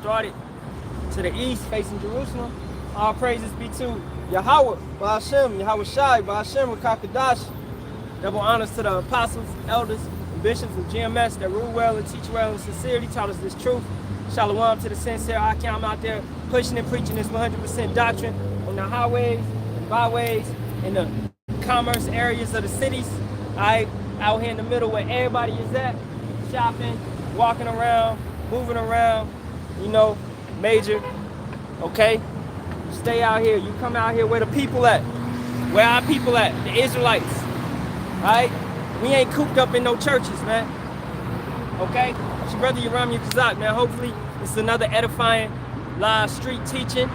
started to the east, facing Jerusalem. All praises be to Yahawah, Bahasham, Yahawashi, Bahasham, Rakakadash. Double honors to the apostles, elders, and bishops of GMS that rule well and teach well in sincerity, taught us this truth. Shalom to the sincere. I'm out there pushing and preaching this 100% doctrine on the highways and byways and the commerce areas of the cities. Out here in the middle where everybody is at, shopping, walking around, moving around, you know, major, okay? You stay out here, you come out here where the people at. Where our people at? The Israelites, all right? We ain't cooped up in no churches, man, okay? It's your brother Yaram Yukazak, man. Hopefully it's another edifying live street teaching.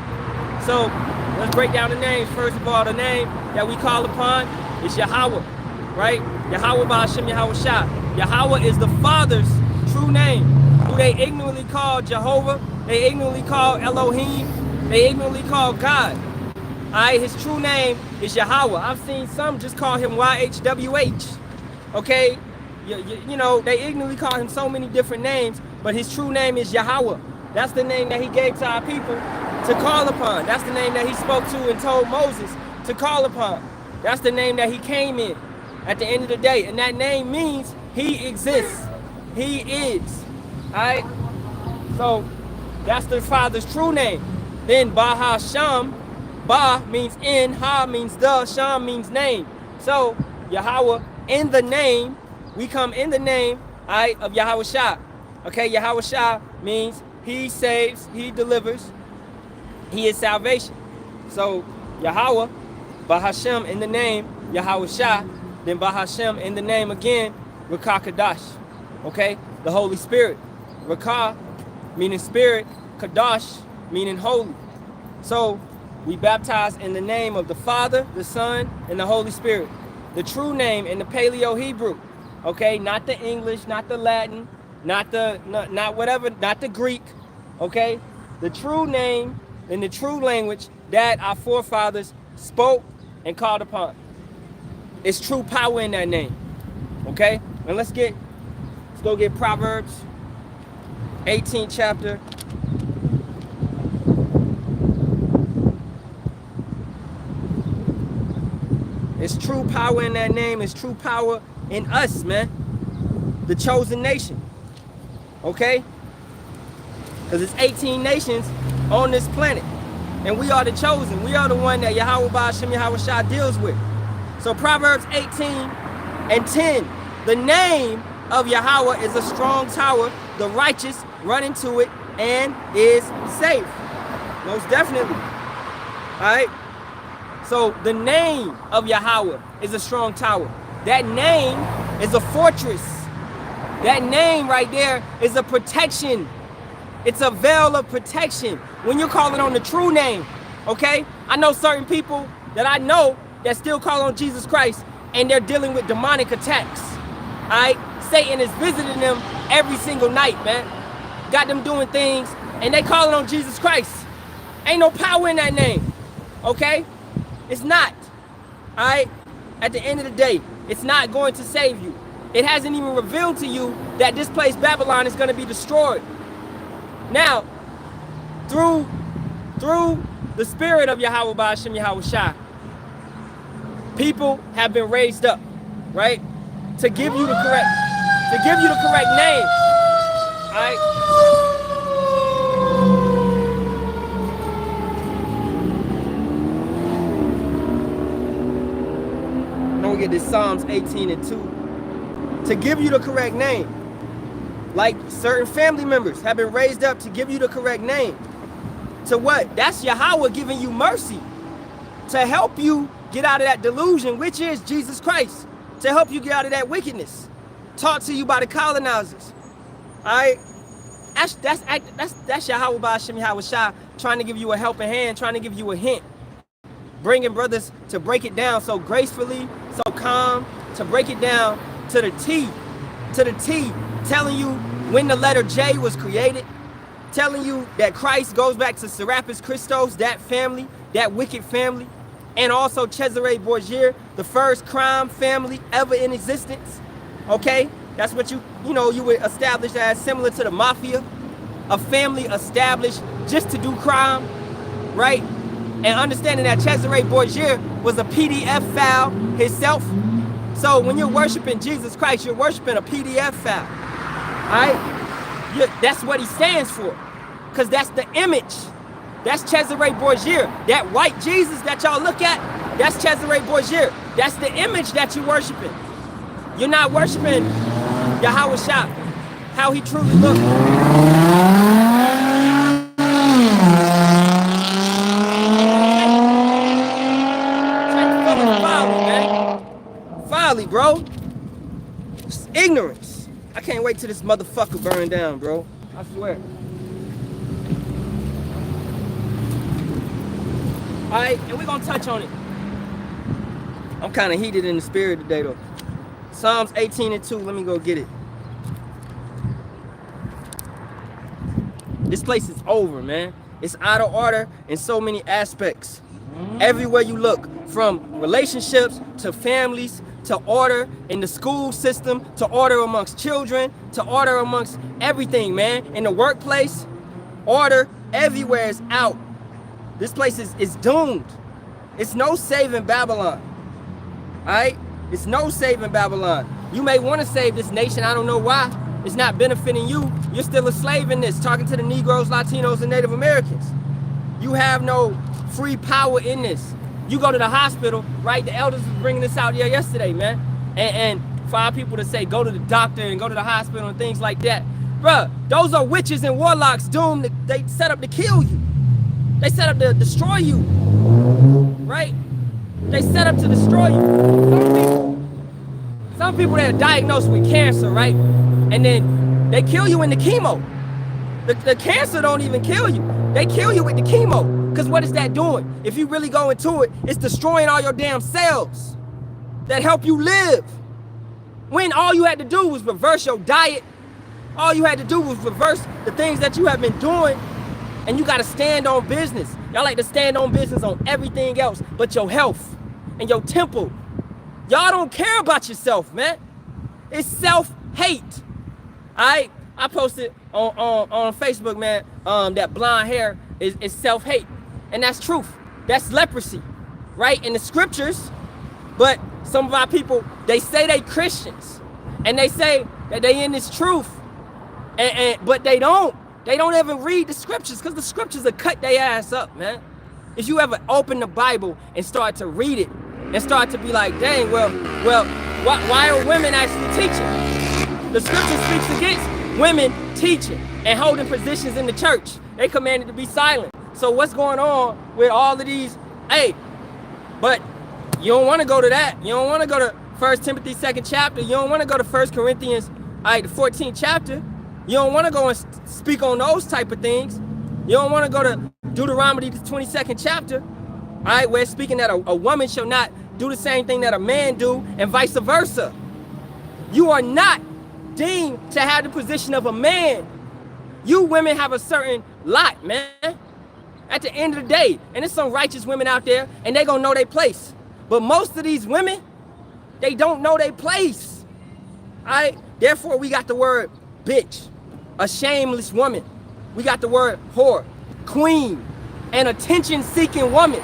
So let's break down the names. First of all, the name that we call upon is Yahawah, right? Yahawah Bahasham Yahawashi. Yahawah is the Father's true name, who they ignorantly call Jehovah, they ignorantly call Elohim, they ignorantly call God. Alright, his true name is Yahawah. I've seen some just call him YHWH. Okay? You know, they ignorantly call him so many different names, but his true name is Yahawah. That's the name that he gave to our people to call upon. That's the name that he spoke to and told Moses to call upon. That's the name that he came in at the end of the day. And that name means he exists. He is. Alright? So that's the Father's true name. Then Bahasham, Ba means in, Ha means the, Sham means name. So Yahawah, in the name, we come in the name, alright, of Yahawashi. Okay, Yahawashi means he saves, he delivers, he is salvation. So Yahawah, Bahasham in the name, Yahawashi, then Bahasham in the name again, Rakakadash. Okay, the Holy Spirit. Rakah meaning spirit, Kadash meaning holy. So we baptize in the name of the Father, the Son, and the Holy Spirit. The true name in the Paleo Hebrew. Okay, not the English, not the Latin, not whatever, not the Greek. Okay, the true name in the true language that our forefathers spoke and called upon. It's true power in that name. Okay, and let's go get Proverbs 18th chapter. It's true power in that name. It's true power in us, man. The chosen nation. Okay? Because it's 18 nations on this planet. And we are the chosen. We are the one that Yahawah Bahasham Yahawashi deals with. So Proverbs 18:10. The name of Yahawah is a strong tower. The righteous run into it and is safe. Most definitely. Alright? So the name of Yahawah is a strong tower. That name is a fortress. That name right there is a protection. It's a veil of protection when you're calling on the true name. Okay? I know certain people that I know that still call on Jesus Christ and they're dealing with demonic attacks. Alright? Satan is visiting them every single night, man. Got them doing things and they calling on Jesus Christ. Ain't no power in that name. Okay? It's not. Alright? At the end of the day, it's not going to save you. It hasn't even revealed to you that this place, Babylon, is going to be destroyed. Now, through the spirit of Yahawah Bahasham Yahawashi, people have been raised up, right? To give you the correct name. Alright? Get this Psalms 18:2 to give you the correct name. Like certain family members have been raised up to give you the correct name. To what? That's Yahawah giving you mercy to help you get out of that delusion, which is Jesus Christ, to help you get out of that wickedness taught to you by the colonizers. Alright? That's Yahawah Bahasham Yahawashi trying to give you a helping hand, trying to give you a hint. Bringing brothers to break it down so gracefully, so calm, to break it down to the T, telling you when the letter J was created, telling you that Christ goes back to Serapis Christos, that family, that wicked family, and also Cesare Borgia, the first crime family ever in existence. Okay? That's what you would establish as similar to the mafia. a family established just to do crime, right? And understanding that Cesare Borgia was a PDF file himself. So when you're worshiping Jesus Christ, you're worshiping a PDF file, all right? That's what he stands for, because that's the image. That's Cesare Borgia. That white Jesus that y'all look at, that's Cesare Borgia. That's the image that you're worshiping. You're not worshiping Yahawashi, how he truly looks. Folly, bro. It's ignorance. I can't wait till this motherfucker burn down, bro. I swear. Alright, and we're gonna touch on it. I'm kind of heated in the spirit today, though. Psalms 18:2. Let me go get it. This place is over, man. It's out of order in so many aspects. Everywhere you look, from relationships to families to order in the school system to order amongst children to order amongst everything, man. In the workplace, order everywhere is out. This place is doomed. It's no saving Babylon. All right? It's no saving Babylon. You may want to save this nation. I don't know why. It's not benefiting you. You're still a slave in this, talking to the Negroes, Latinos, and Native Americans. You have no free power in this. You go to the hospital, right? The elders was bringing this out here yesterday, man. And for our people to say, go to the doctor and go to the hospital and things like that. Bruh, those are witches and warlocks doomed. They set up to kill you. They set up to destroy you, right? They set up to destroy you. Some people that are diagnosed with cancer, right? And then they kill you in the chemo. The cancer don't even kill you. They kill you with the chemo. Because what is that doing? If you really go into it, it's destroying all your damn cells that help you live. When all you had to do was reverse your diet, all you had to do was reverse the things that you have been doing, and you got to stand on business. Y'all like to stand on business on everything else but your health and your temple. Y'all don't care about yourself, man. It's self-hate. I posted on Facebook, man, that blonde hair is self-hate. And that's truth. That's leprosy, right? In the scriptures. But some of our people, they say they Christians. And they say that they in this truth. But they don't. They don't even read the scriptures, because the scriptures will cut their ass up, man. If you ever open the Bible and start to read it and start to be like, dang, well, why are women actually teaching? The scripture speaks against women teaching and holding positions in the church. They commanded to be silent. So what's going on with all of these? Hey, but you don't want to go to that. You don't want to go to 1 Timothy 2nd chapter. You don't want to go to 1 Corinthians, the 14th chapter. You don't want to go and speak on those type of things. You don't want to go to Deuteronomy, the 22nd chapter, all right, where it's speaking that a woman shall not do the same thing that a man do, and vice versa. You are not deemed to have the position of a man. You women have a certain lot, man. At the end of the day, and there's some righteous women out there, and they gonna know their place. But most of these women, they don't know their place. All right? Therefore, we got the word bitch, a shameless woman. We got the word whore, queen, an attention-seeking woman.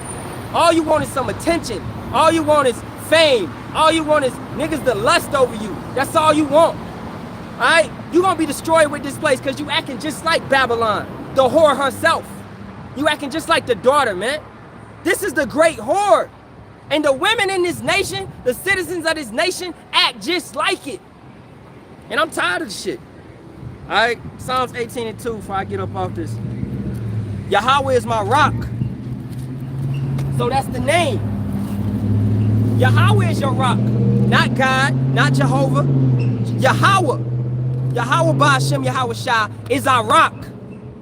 All you want is some attention. All you want is fame. All you want is niggas to lust over you. That's all you want. All right? You're gonna be destroyed with this place because you acting just like Babylon, the whore herself. You acting just like the daughter, man. This is the great whore. And the women in this nation, the citizens of this nation, act just like it. And I'm tired of the shit. All right, Psalms 18:2, before I get up off this. Yahawah is my rock. So that's the name. Yahawah is your rock. Not God, not Jehovah. Yahawah. Yahawah Bahasham, Yahawashi is our rock.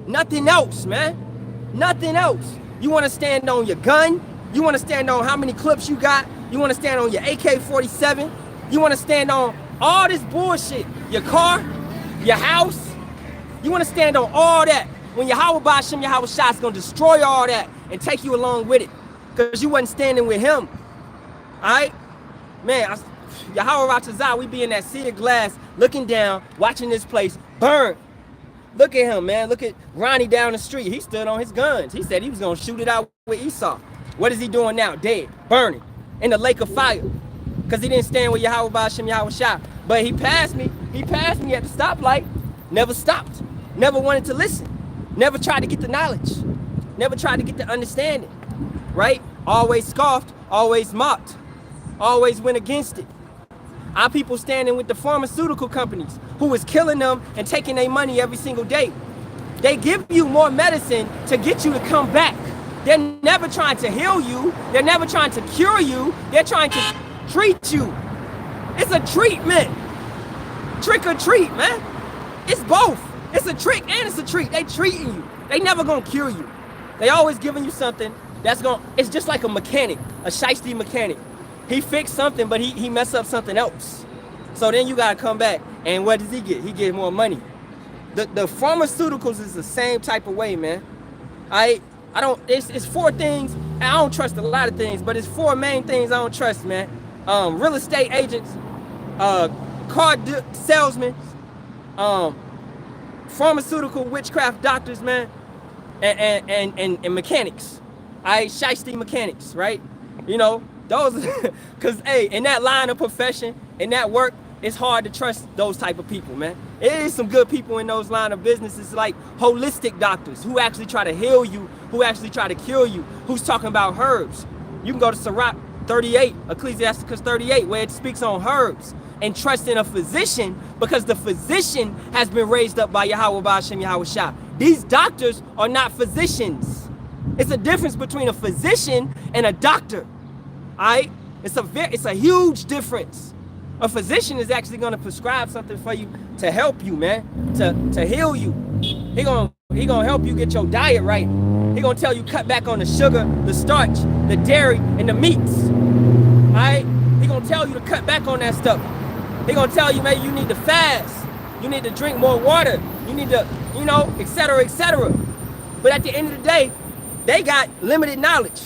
Nothing else, man. Nothing else. You want to stand on your gun? You want to stand on how many clips you got? You want to stand on your AK-47? You want to stand on all this bullshit? Your car? Your house? You want to stand on all that? When Yahawah Bahasham, Yahawashi is going to destroy all that and take you along with it. Because you wasn't standing with him. Alright? Man, Yahawah Ratazah, we be in that sea of glass, looking down, watching this place burn. Look at him, man. Look at Ronnie down the street. He stood on his guns. He said he was going to shoot it out with Esau. What is he doing now? Dead, burning, in the lake of fire. Because he didn't stand with Yahawah, Bahasham, Yahawashi. But he passed me. He passed me at the stoplight. Never stopped. Never wanted to listen. Never tried to get the knowledge. Never tried to get the understanding. Right? Always scoffed. Always mocked. Always went against it. Our people standing with the pharmaceutical companies who is killing them and taking their money every single day. They give you more medicine to get you to come back. They're never trying to heal you. They're never trying to cure you. They're trying to treat you. It's a treatment. Trick or treat, man. It's both. It's a trick and it's a treat. They treating you. They never gonna cure you. They always giving you something that's it's just like a mechanic, a shiesty mechanic. He fixed something, but he messed up something else. So then you gotta come back, and what does he get? He gets more money. The pharmaceuticals is the same type of way, man. It's 4 things, and I don't trust a lot of things, but it's 4 main things I don't trust, man. Real estate agents, car salesmen, pharmaceutical witchcraft doctors, man, and mechanics. Shiesty mechanics, right? You know, those, because, hey, in that line of profession, in that work, it's hard to trust those type of people, man. It is some good people in those line of businesses, like holistic doctors who actually try to heal you, who actually try to cure you, who's talking about herbs. You can go to Sirach 38, Ecclesiasticus 38, where it speaks on herbs, and trust in a physician, because the physician has been raised up by Yahawah, Bahasham, Yahawashi. These doctors are not physicians. It's a difference between a physician and a doctor. Alright? It's a huge difference. A physician is actually going to prescribe something for you to help you, man, to heal you. He gonna help you get your diet right. He gonna tell you cut back on the sugar, the starch, the dairy, and the meats. Alright? He gonna tell you to cut back on that stuff. He gonna tell you, man, you need to fast. You need to drink more water. You need to, you know, etc., etc. But at the end of the day, they got limited knowledge.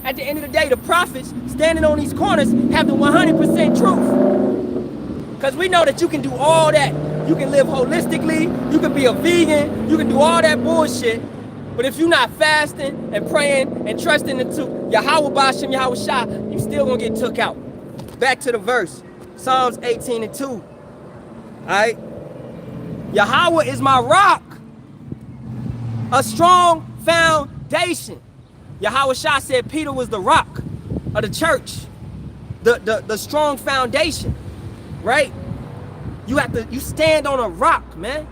At the end of the day, the prophets standing on these corners have the 100% truth. Because we know that you can do all that. You can live holistically. You can be a vegan. You can do all that bullshit. But if you're not fasting and praying and trusting into Yahawah, Bahasham, Yahawashi, you still gonna get took out. Back to the verse. Psalms 18:2. All right. Yahawah is my rock. A strong foundation. Yahawashi said Peter was the rock of the church, the strong foundation, right? You stand on a rock, man,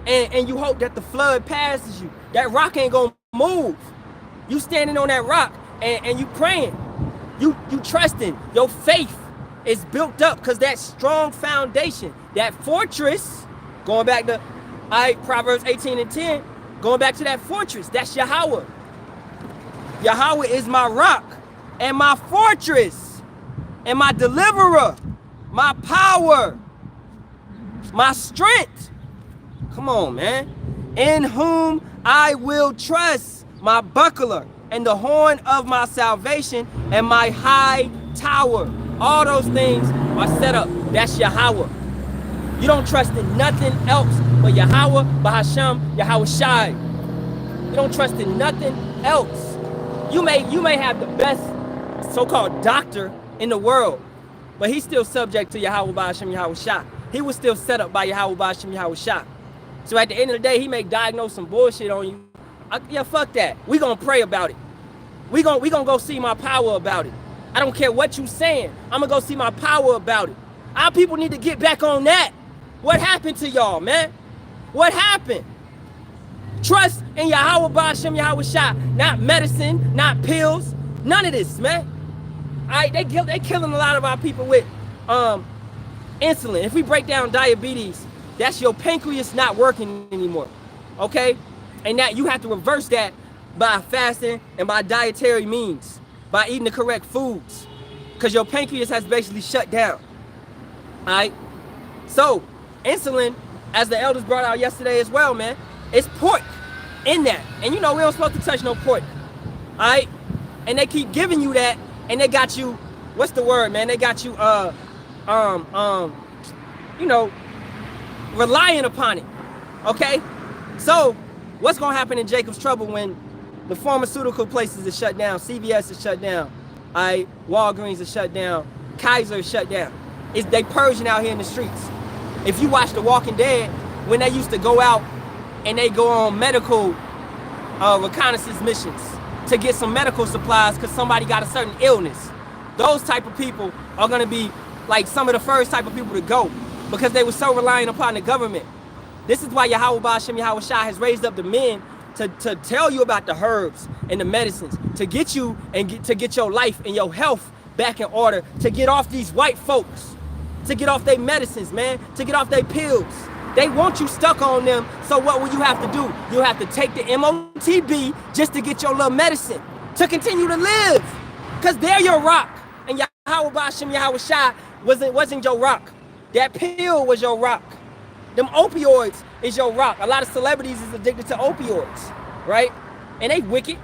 and you hope that the flood passes you. That rock ain't gonna move. You standing on that rock and you praying, you trusting. Your faith is built up because that strong foundation, that fortress, going back to Proverbs 18:10, going back to that fortress, that's Yahawah. Yahawah is my rock and my fortress and my deliverer, my power, my strength. Come on, man. In whom I will trust, my buckler and the horn of my salvation and my high tower. All those things are set up. That's Yahawah. You don't trust in nothing else but Yahawah, Bahasham, Yahawashi. You don't trust in nothing else. You may have the best so-called doctor in the world, but he's still subject to Yahawah, Bahasham, Yahawashi. He was still set up by Yahawah, Bahasham, Yahawashi. So at the end of the day, he may diagnose some bullshit on you. Yeah, fuck that. We gonna pray about it. We gonna go see my power about it. I don't care what you saying. I'm gonna go see my power about it. Our people need to get back on that. What happened to y'all, man? What happened? Trust in Yahawah, Bahasham, Yahawashi. Not medicine, not pills. None of this, man. They killing a lot of our people with insulin. If we break down diabetes, that's your pancreas not working anymore. Okay? And that you have to reverse that by fasting and by dietary means, by eating the correct foods, because your pancreas has basically shut down. All right? So, insulin, as the elders brought out yesterday as well, man, it's pork in that. And you know we don't supposed to touch no pork. All right? And they keep giving you that, and they got you, what's the word, man? They got you, you know, relying upon it. Okay? So what's going to happen in Jacob's trouble when the pharmaceutical places are shut down, CVS is shut down, Walgreens is shut down, Kaiser is shut down? They purging out here in the streets. If you watch The Walking Dead, when they used to go out and they go on medical reconnaissance missions to get some medical supplies because somebody got a certain illness, those type of people are going to be like some of the first type of people to go because they were so reliant upon the government. This is why Yahawah, Bahasham, Yahawashi has raised up the men to tell you about the herbs and the medicines, to get you and to get your life and your health back in order, to get off these white folks, to get off their medicines, man, to get off their pills. They want you stuck on them, so what will you have to do? You have to take the MOTB just to get your little medicine, to continue to live, because they're your rock. And Yahawah, Bahasham, Yahawashi wasn't your rock. That pill was your rock. Them opioids is your rock. A lot of celebrities is addicted to opioids, right? And they wicked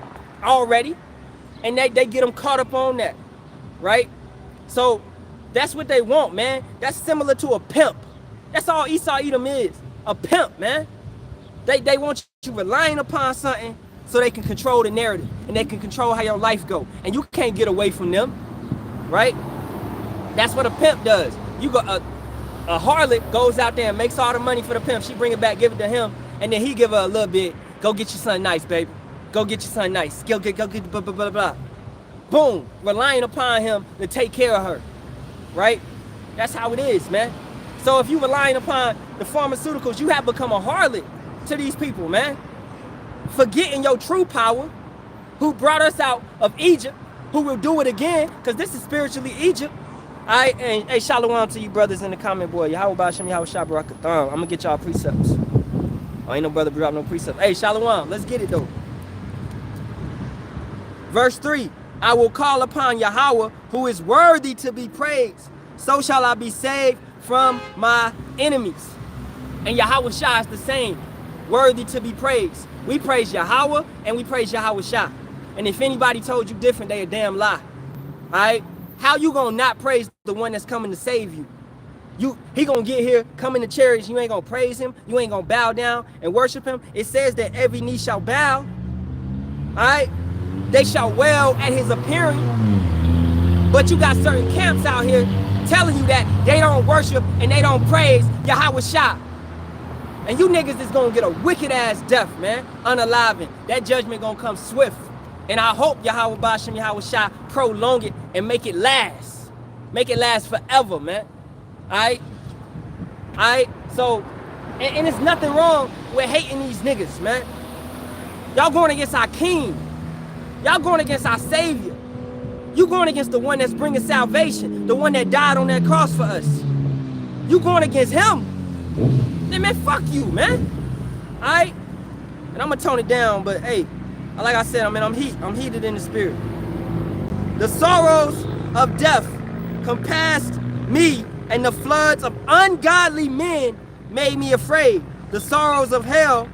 already, and they get them caught up on that, right? So that's what they want, man. That's similar to a pimp. That's all Esau Edom is, a pimp, man. They want you relying upon something so they can control the narrative and they can control how your life go. And you can't get away from them, right? That's what a pimp does. You go, a harlot goes out there and makes all the money for the pimp. She bring it back, give it to him, and then he give her a little bit. Go get your son nice, baby. Go get your son nice. Go get blah, blah, blah, blah. Boom, relying upon him to take care of her, right? That's how it is, man. So if you relying upon the pharmaceuticals, you have become a harlot to these people, man. Forgetting your true power, who brought us out of Egypt, who will do it again, because this is spiritually Egypt. And hey, shalom to you brothers in the comment board. Yahawah, Bahasham, Yahawashi, Barakatham. I'm going to get y'all precepts. Oh, ain't no brother drop no precepts. Hey, shalom. Let's get it, though. Verse 3. I will call upon Yahawah, who is worthy to be praised. So shall I be saved from my enemies. And Yahawashi is the same. Worthy to be praised. We praise Yahawah and we praise Yahawashi. And if anybody told you different, they a damn lie. All right? How you gonna not praise the one that's coming to save you? He gonna get here, come in the chariots, you ain't gonna praise him, you ain't gonna bow down and worship him. It says that every knee shall bow. Alright? They shall wail at his appearing. But you got certain camps out here telling you that they don't worship and they don't praise Yahawashi. And you niggas is gonna get a wicked ass death, man. Unaliving. That judgment gonna come swift. And I hope Yahawah, Bahasham, Yahawashi prolong it and make it last. Make it last forever, man. Alright? Alright? So, and there's nothing wrong with hating these niggas, man. Y'all going against our king. Y'all going against our savior. You going against the one that's bringing salvation. The one that died on that cross for us. You going against him. Then, man, fuck you, man. Alright? And I'm going to tone it down, but hey, like I said, I'm heated in the spirit. The sorrows of death compassed me, and the floods of ungodly men made me afraid. The sorrows of hell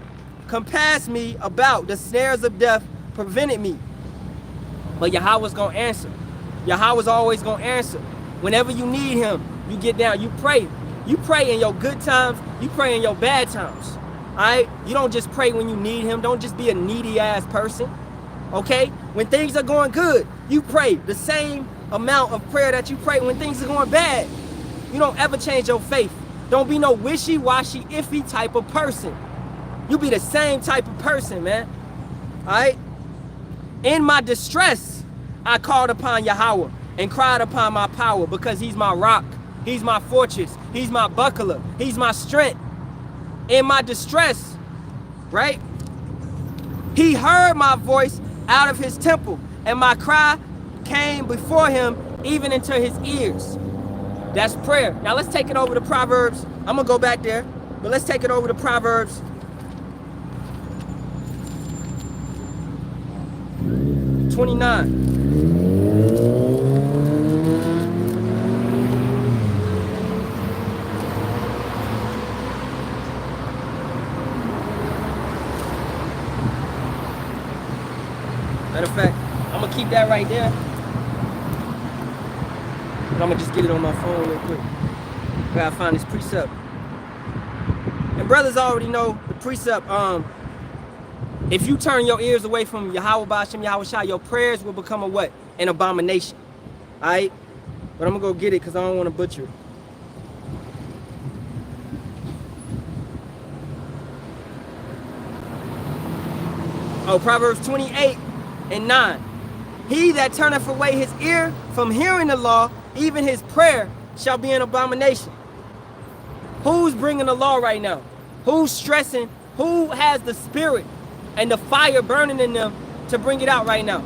compassed me about. The snares of death prevented me. But Yahawah's gonna answer. Yahawah's always gonna answer. Whenever you need him, you get down, you pray. You pray in your good times, you pray in your bad times. Alright? You don't just pray when you need him. Don't just be a needy ass person. Okay? When things are going good, you pray the same amount of prayer that you pray when things are going bad. You don't ever change your faith. Don't be no wishy-washy, iffy type of person. You be the same type of person, man. Alright? In my distress, I called upon Yahawah and cried upon my power, because he's my rock. He's my fortress. He's my buckler. He's my strength. In my distress, right? He heard my voice out of his temple, and my cry came before him even into his ears. That's prayer. Now let's take it over to Proverbs. I'm gonna go back there, but let's take it over to Proverbs 29. Matter of fact, I'm gonna keep that right there. But I'm gonna just get it on my phone real quick. I gotta find this precept. And brothers already know the precept. If you turn your ears away from Yahawah, Bahasham, Yahawashi, your prayers will become a what? An abomination. Alright? But I'm gonna go get it because I don't want to butcher it. Oh, Proverbs 28:9. He that turneth away his ear from hearing the law, even his prayer shall be an abomination. Who's bringing the law right now? Who's stressing? Who has the spirit and the fire burning in them to bring it out right now?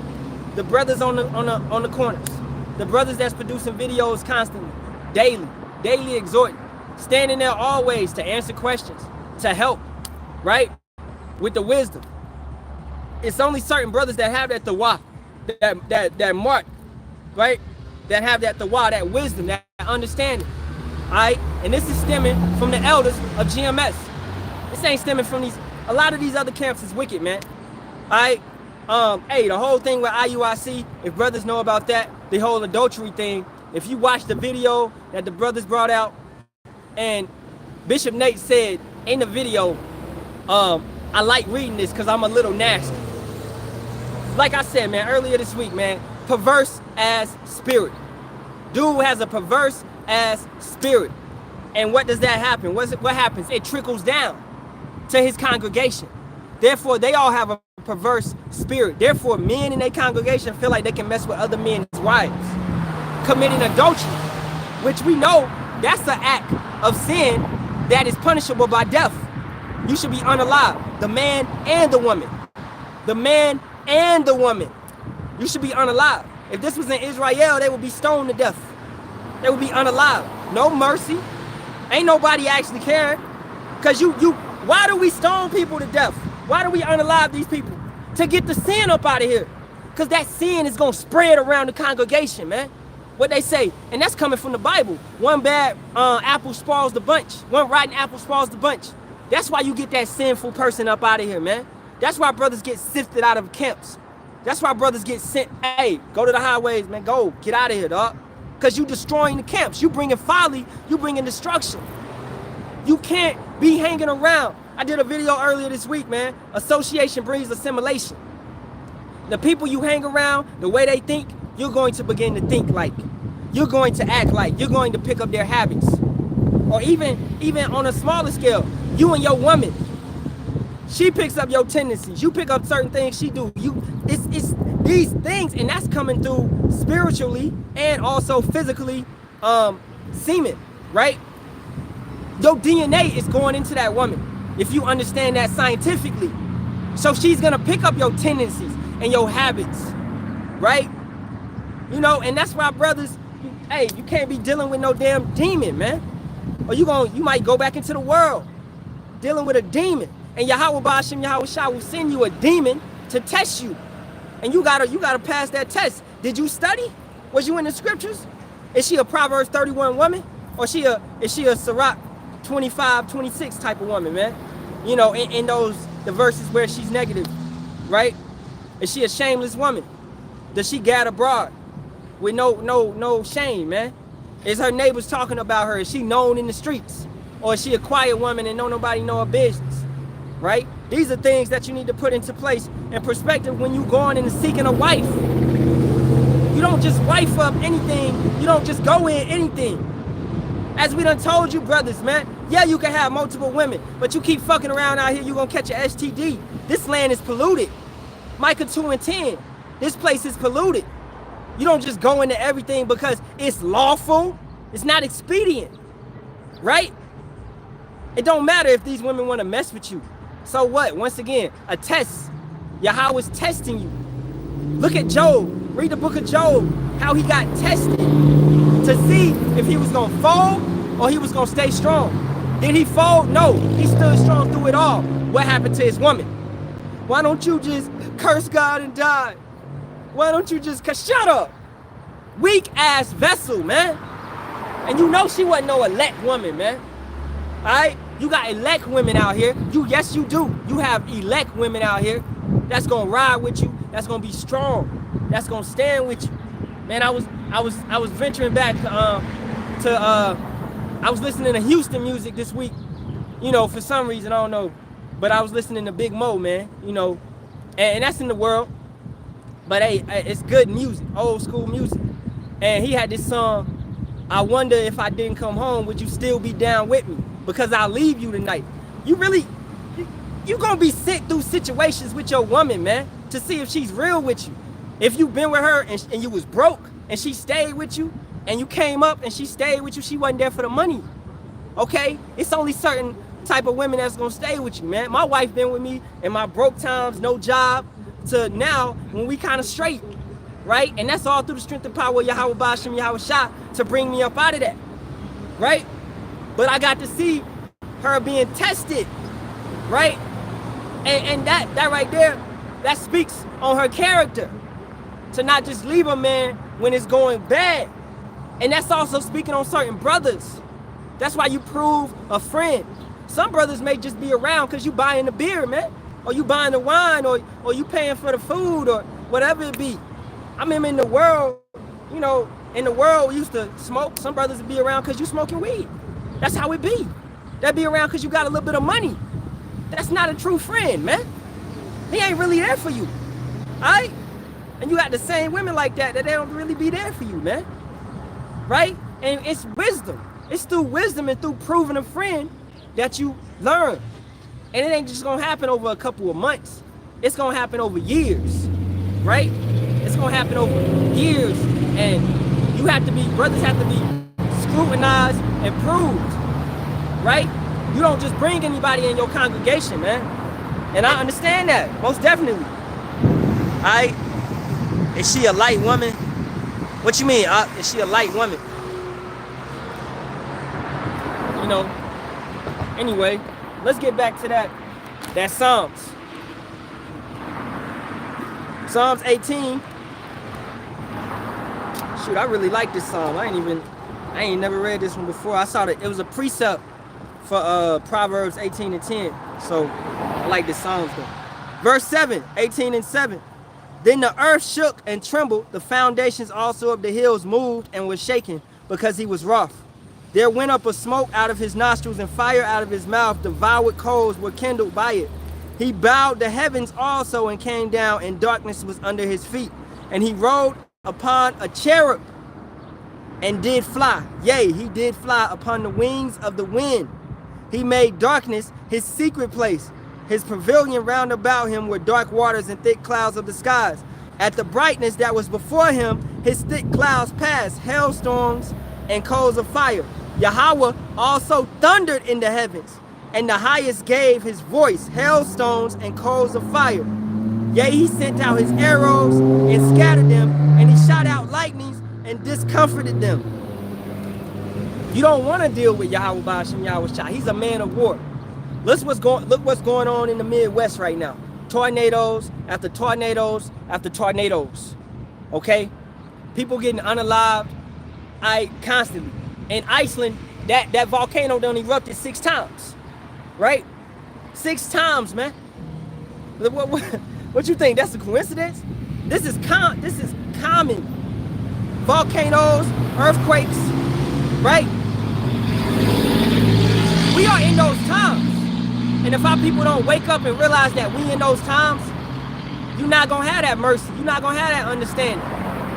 The brothers on the corners. The brothers that's producing videos constantly, daily exhorting, standing there always to answer questions, to help, right? With the wisdom. It's only certain brothers that have that tawah, that mark, right? That have that tawah, that wisdom, that understanding. Alright? And this is stemming from the elders of GMS. This ain't stemming from a lot of these other camps is wicked, man. Alright? Hey, the whole thing with IUIC, if brothers know about that, the whole adultery thing, if you watch the video that the brothers brought out, and Bishop Nate said in the video, I like reading this because I'm a little nasty. Like I said, man, earlier this week, man, perverse as spirit. Dude has a perverse as spirit. And what does that happen? What happens? It trickles down to his congregation. Therefore, they all have a perverse spirit. Therefore, men in their congregation feel like they can mess with other men's wives, committing adultery, which we know that's an act of sin that is punishable by death. You should be unalive, the man and the woman. The man and the woman. You should be unalive. If this was in Israel, they would be stoned to death. They would be unalive. No mercy. Ain't nobody actually caring. Because why do we stone people to death? Why do we unalive these people? To get the sin up out of here. Because that sin is going to spread around the congregation, man. What they say. And that's coming from the Bible. One bad apple spoils the bunch. One rotten apple spoils the bunch. That's why you get that sinful person up out of here, man. That's why brothers get sifted out of camps. That's why brothers get sent, hey, go to the highways, man. Go, get out of here, dog. Because you destroying the camps. You bringing folly. You bringing destruction. You can't be hanging around. I did a video earlier this week, man. Association breeds assimilation. The people you hang around, the way they think, you're going to begin to think like. You're going to act like. You're going to pick up their habits. Or even on a smaller scale, you and your woman, she picks up your tendencies. You pick up certain things she do. It's these things, and that's coming through spiritually and also physically, semen, right? Your DNA is going into that woman, if you understand that scientifically. So she's gonna pick up your tendencies and your habits, right? You know, and that's why brothers, hey, you can't be dealing with no damn demon, man. Or you might go back into the world dealing with a demon. And Yahawah, Bahasham, Yahawashi will send you a demon to test you. And you gotta pass that test. Did you study? Was you in the scriptures? Is she a Proverbs 31 woman? Or is she a Sirach 25, 26 type of woman, man? You know, in the verses where she's negative, right? Is she a shameless woman? Does she gad abroad with no shame, man? Is her neighbors talking about her? Is she known in the streets? Or is she a quiet woman and nobody know her business? Right? These are things that you need to put into place in perspective when you going and seeking a wife. You don't just wife up anything. You don't just go in anything. As we done told you, brothers, man. Yeah, you can have multiple women, but you keep fucking around out here, you're going to catch an STD. This land is polluted. Micah 2:10. This place is polluted. You don't just go into everything because it's lawful. It's not expedient. Right? It don't matter if these women want to mess with you. So what? Once again, a test. Yahawah is testing you. Look at Job. Read the book of Job. How he got tested to see if he was going to fold or he was going to stay strong. Did he fold? No. He stood strong through it all. What happened to his woman? Why don't you just curse God and die? Why don't you just... Shut up. Weak ass vessel, man. And you know she wasn't no elect woman, man. All right? You got elect women out here. Yes, you do. You have elect women out here that's gonna ride with you. That's gonna be strong. That's gonna stand with you. Man, I was venturing back I was listening to Houston music this week. You know, for some reason, I don't know. But I was listening to Big Mo, man, you know, and that's in the world. But hey, it's good music, old school music. And he had this song, I wonder if I didn't come home, would you still be down with me? Because I'll leave you tonight. You really, you gonna be sent through situations with your woman, man, to see if she's real with you. If you've been with her and you was broke and she stayed with you, and you came up and she stayed with you, she wasn't there for the money. Okay? It's only certain type of women that's gonna stay with you, man. My wife been with me in my broke times, no job, to now when we kind of straight, right? And that's all through the strength and power of Yahawah, Bahasham, Yahawashi to bring me up out of that, right? But I got to see her being tested, right? And that right there, that speaks on her character, to not just leave a man when it's going bad. And that's also speaking on certain brothers. That's why you prove a friend. Some brothers may just be around because you buying the beer, man, or you buying the wine, or you paying for the food, or whatever it be. I mean, in the world, you know, in the world we used to smoke. Some brothers would be around because you smoking weed. That's how it be. They'd be around because you got a little bit of money. That's not a true friend, man. He ain't really there for you, all right? And you got the same women like that they don't really be there for you, man, right? And it's wisdom. It's through wisdom and through proving a friend that you learn. And it ain't just gonna happen over a couple of months. It's gonna happen over years, right? It's gonna happen over years, and you have to be, brothers have to be scrutinized and proved, right? You don't just bring anybody in your congregation, man. And I understand that, most definitely. All right? Is she a light woman? What you mean? Is she a light woman? You know. Anyway, let's get back to that Psalms. Psalms 18. Shoot, I really like this psalm. I ain't never read this one before. I saw that it was a precept for Proverbs 18 and 10. So I like this psalm though. Verse 7, 18 and 7. Then the earth shook and trembled, the foundations also of the hills moved and was shaken, because he was wroth. There went up a smoke out of his nostrils, and fire out of his mouth. Devoured coals were kindled by it. He bowed the heavens also and came down, and darkness was under his feet. And he rode upon a cherub and did fly. Yea, he did fly upon the wings of the wind. He made darkness his secret place. His pavilion round about him were dark waters and thick clouds of the skies. At the brightness that was before him, his thick clouds passed, hailstorms and coals of fire. Yahawah also thundered in the heavens, and the highest gave his voice, hailstones and coals of fire. Yea, he sent out his arrows and scattered them, and he shot out lightnings and discomforted them. You don't want to deal with Yahawah, Bahasham, Yahawashi. He's a man of war. Look what's going on in the Midwest right now. Tornadoes after tornadoes after tornadoes. Okay? People getting unalived constantly. In Iceland, that volcano done erupted 6 times. Right? 6 times, man. What you think? That's a coincidence? This is common. Volcanoes, earthquakes, right? We are in those times. And if our people don't wake up and realize that we in those times, you're not gonna have that mercy. You're not gonna have that understanding.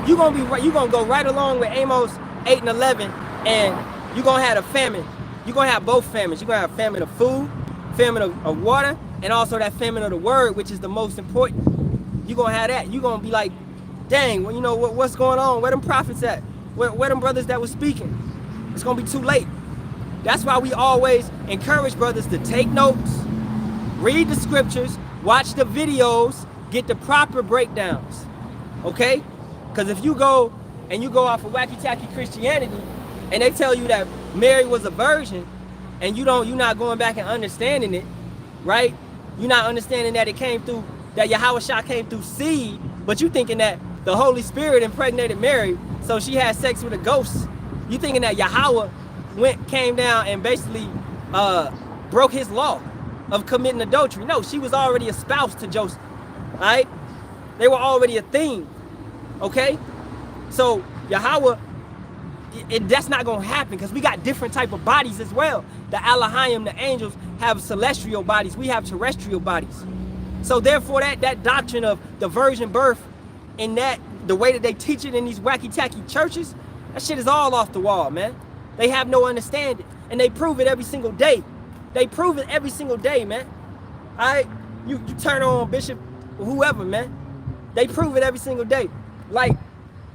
You're gonna go right along with Amos 8 and 11, and you're gonna have a famine. You're gonna have both famines. You're gonna have famine of food, famine of water, and also that famine of the word, which is the most important. You're gonna have that. You're gonna be like, dang, well, you know what's going on? Where them prophets at? Where them brothers that was speaking? It's gonna be too late. That's why we always encourage brothers to take notes, read the scriptures, watch the videos, get the proper breakdowns, okay? Because if you go off of wacky-tacky Christianity and they tell you that Mary was a virgin and you're not going back and understanding it, right? You're not understanding that that Yahawashi came through seed, but you thinking that the Holy Spirit impregnated Mary, so she had sex with a ghost. You thinking that Yahawah came down and basically broke his law of committing adultery. No, she was already a spouse to Joseph, all right? They were already a thing, okay? So Yahawah, that's not gonna happen because we got different type of bodies as well. The Halalyam, the angels, have celestial bodies. We have terrestrial bodies. So therefore, that doctrine of the virgin birth and the way that they teach it in these wacky-tacky churches, that shit is all off the wall, man. They have no understanding, and they prove it every single day. They prove it every single day, man. You turn on Bishop, whoever, man. They prove it every single day. Like,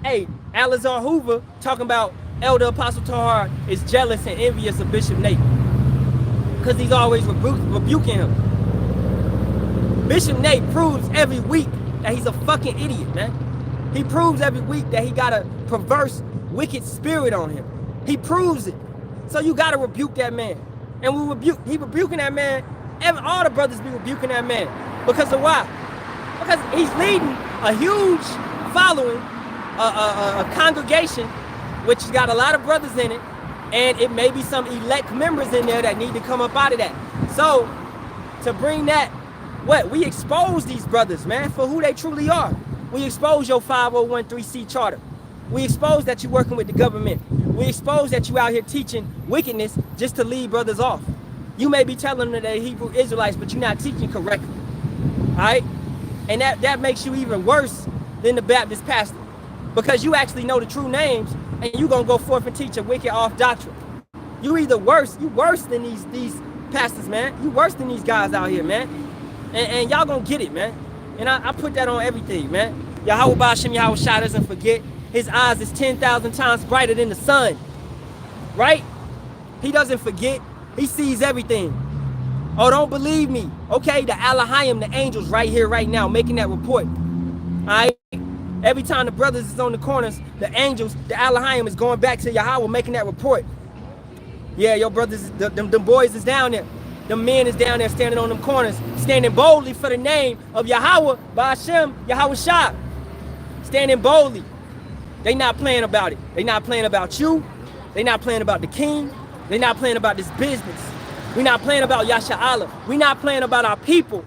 hey, Alizar Hoover talking about Elder Apostle Tahar is jealous and envious of Bishop Nate because he's always rebuking him. Bishop Nate proves every week that he's a fucking idiot, man. He proves every week that he got a perverse, wicked spirit on him. He proves it. So you gotta rebuke that man. And he rebuking that man. All the brothers be rebuking that man. Because of why? Because he's leading a huge following, a congregation, which has got a lot of brothers in it, and it may be some elect members in there that need to come up out of that. So, to bring that, we expose these brothers, man, for who they truly are. We expose your 5013C charter. We expose that you're working with the government. We expose that you out here teaching wickedness just to lead brothers off. You may be telling them that they're Hebrew Israelites, but you're not teaching correctly. All right? And that makes you even worse than the Baptist pastor. Because you actually know the true names, and you're going to go forth and teach a wicked off doctrine. You worse than these pastors, man. You worse than these guys out here, man. And y'all going to get it, man. And I put that on everything, man. Yahawah Bahasham Yahawashi doesn't forget. His eyes is 10,000 times brighter than the sun. Right? He doesn't forget. He sees everything. Oh, don't believe me. Okay, the Halalyam, the angels right here, right now, making that report. All right? Every time the brothers is on the corners, the angels, the Halalyam is going back to Yahawah, making that report. Yeah, your brothers, them boys is down there. Them men is down there standing on them corners, standing boldly for the name of Yahawah, Bahasham, Yahawashi. Standing boldly. They not playing about it. They not playing about you. They not playing about the king. They not playing about this business. We not playing about Yasha. We not playing about our people.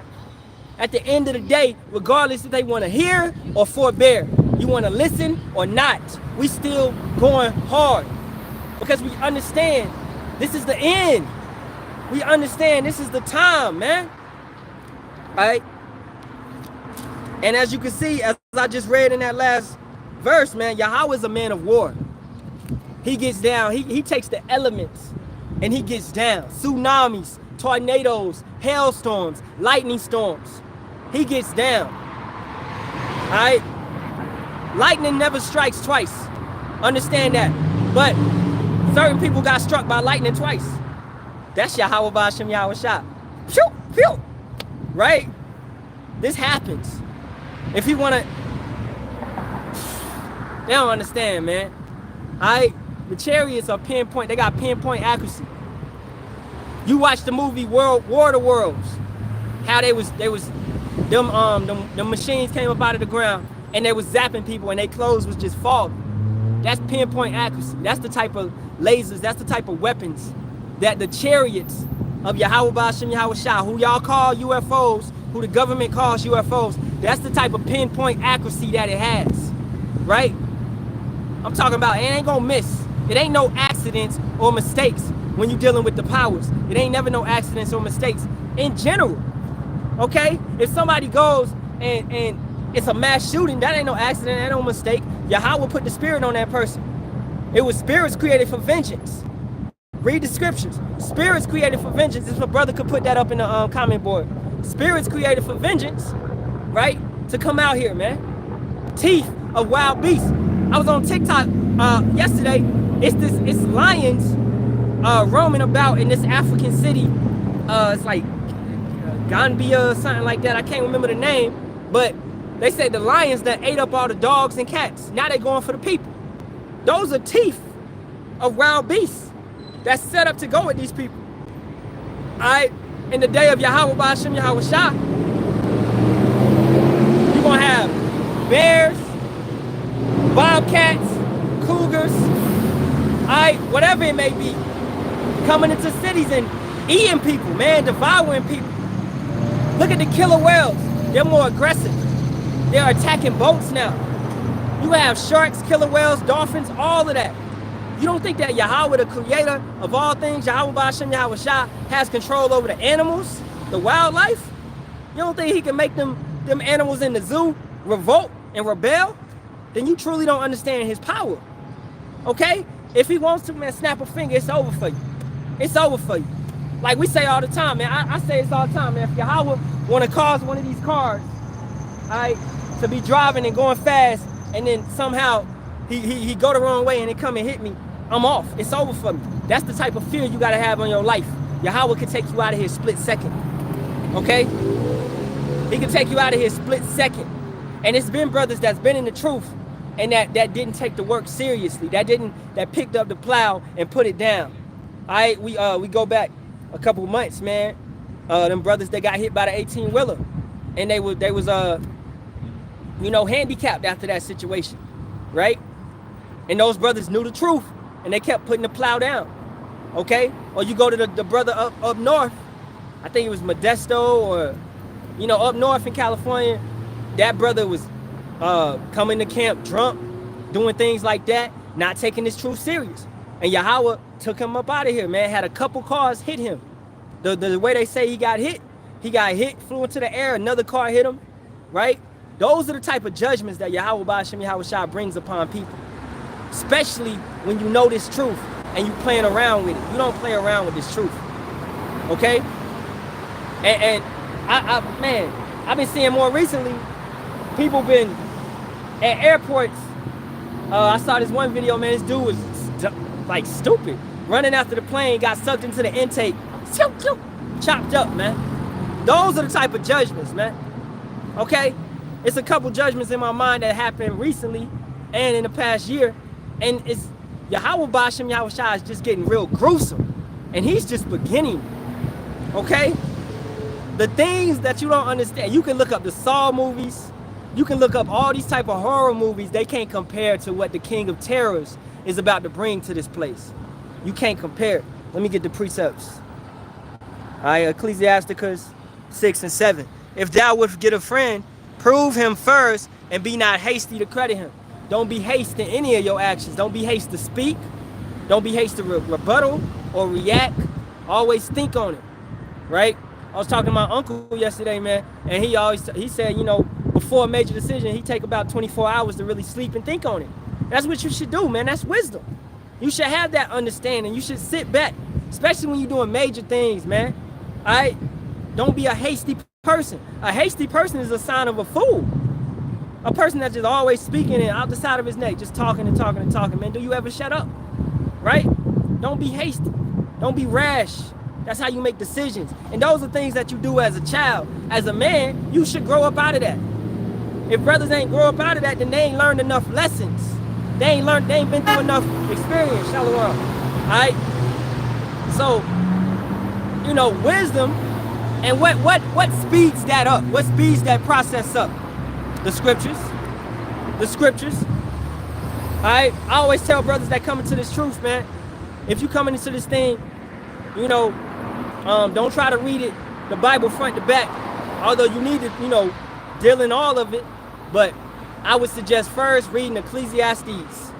At the end of the day, regardless if they want to hear or forbear, you want to listen or not, we still going hard because we understand this is the end. We understand this is the time, man. All right. And as you can see, as I just read in that last verse, man, Yahawah is a man of war. He gets down. He takes the elements and he gets down. Tsunamis, tornadoes, hailstorms, lightning storms. He gets down. All right? Lightning never strikes twice. Understand that. But certain people got struck by lightning twice. That's Yahawah Bahasham Yahawashi. Phew, phew. Right? This happens. If you want to... They don't understand, man. All right? The chariots are pinpoint. They got pinpoint accuracy. You watch the movie War of the Worlds. How them machines came up out of the ground and they was zapping people and their clothes was just falling. That's pinpoint accuracy. That's the type of lasers, that's the type of weapons that the chariots of Yahawah Bahasham Yahawashi, who y'all call UFOs, who the government calls UFOs, that's the type of pinpoint accuracy that it has, right? I'm talking about it ain't gonna miss. It ain't no accidents or mistakes when you're dealing with the powers. It ain't never no accidents or mistakes in general. Okay? If somebody goes and it's a mass shooting, that ain't no accident, that ain't no mistake. Yahawah put the spirit on that person. It was spirits created for vengeance. Read the scriptures. Spirits created for vengeance. If a brother could put that up in the comment board. Spirits created for vengeance, right? To come out here, man. Teeth of wild beasts. I was on TikTok yesterday. It's lions roaming about in this African city. It's like Gambia or something like that. I can't remember the name, but they said the lions that ate up all the dogs and cats. Now they're going for the people. Those are teeth of wild beasts that's set up to go with these people. All right, in the day of Yahawah Bahasham Yahawashi, you're gonna have bears, bobcats, cougars, all right, whatever it may be, coming into cities and eating people, man, devouring people. Look at the killer whales. They're more aggressive. They're attacking boats now. You have sharks, killer whales, dolphins, all of that. You don't think that Yahawah, the creator of all things, Yahawah Bahasham, Yahawashi, has control over the animals, the wildlife? You don't think he can make them animals in the zoo revolt and rebel? Then you truly don't understand his power. Okay? If he wants to, man, snap a finger, it's over for you. It's over for you. Like we say all the time, man. I say this all the time, man. If Yahawah want to cause one of these cars, all right, to be driving and going fast, and then somehow he go the wrong way and it come and hit me, I'm off. It's over for me. That's the type of fear you got to have on your life. Yahawah can take you out of here split second. Okay? He can take you out of here split second. And it's been brothers that's been in the truth and that didn't take the work seriously. That picked up the plow and put it down. All right, we go back a couple months, man. Them brothers that got hit by the 18-wheeler, and they was handicapped after that situation, right? And those brothers knew the truth, and they kept putting the plow down, okay? Or you go to the brother up north, I think it was Modesto, or up north in California. That brother was coming to camp drunk, doing things like that, not taking this truth serious. And Yahawah took him up out of here, man. Had a couple cars hit him. The way they say he got hit, flew into the air, another car hit him, right? Those are the type of judgments that Yahawah Bahasham Yahawashi brings upon people. Especially when you know this truth and you playing around with it. You don't play around with this truth. Okay? And I've been seeing more recently, people been at airports. I saw this one video, man. This dude was like stupid, running after the plane, got sucked into the intake, chopped up, man. Those are the type of judgments, man. Okay? It's a couple judgments in my mind that happened recently and in the past year, and it's Yahawah Bahasham Yahawashi is just getting real gruesome, and he's just beginning. Okay? The things that you don't understand, you can look up the Saw movies, you can look up all these type of horror movies. They can't compare to what the King of Terrors is about to bring to this place. You can't compare. Let me get the precepts. All right, Ecclesiasticus 6 and 7. If thou wouldst get a friend, prove him first, and be not hasty to credit him. Don't be hasty in any of your actions. Don't be hasty to speak. Don't be hasty to rebuttal or react. Always think on it, right? I was talking to my uncle yesterday, man, and he said, before a major decision, he take about 24 hours to really sleep and think on it. That's what you should do, man. That's wisdom. You should have that understanding. You should sit back, especially when you're doing major things, man. All right? Don't be a hasty person. A hasty person is a sign of a fool. A person that's just always speaking and out the side of his neck, just talking and talking and talking, man. Do you ever shut up? Right? Don't be hasty. Don't be rash. That's how you make decisions. And those are things that you do as a child. As a man, you should grow up out of that. If brothers ain't grow up out of that, then they ain't learned enough lessons. They ain't been through enough experience, Shalom. All right? So, wisdom, and what speeds that up? What speeds that process up? The scriptures. The scriptures. All right? I always tell brothers that come into this truth, man, if you coming into this thing, don't try to read it, the Bible front to back, although you need to, deal in all of it, but I would suggest first reading Ecclesiastes,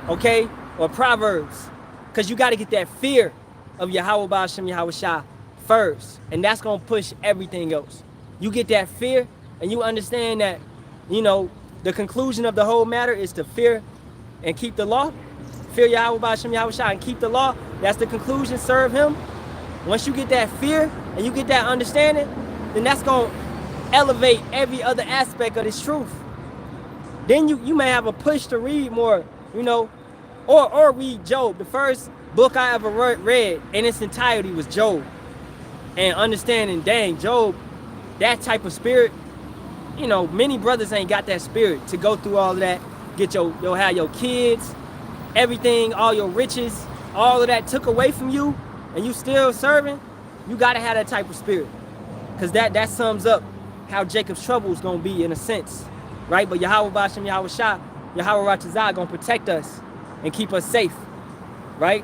okay, or Proverbs, because you got to get that fear of Yahawah Bahasham Yahawashi first, and that's going to push everything else. You get that fear, and you understand that, the conclusion of the whole matter is to fear and keep the law. Fear Yahawah Bahasham Yahawashi and keep the law. That's the conclusion. Serve him. Once you get that fear and you get that understanding, then that's going to elevate every other aspect of this truth. Then you may have a push to read more, or read Job. The first book I ever read in its entirety was Job. And understanding, dang, Job, that type of spirit, many brothers ain't got that spirit to go through all of that. You'll have your kids, everything, all your riches, all of that took away from you, and you still serving. You got to have that type of spirit, because that sums up how Jacob's trouble is going to be in a sense, right? But Yahawah Bahasham Yahawashi, Yahawah Ratazah going to protect us and keep us safe, right?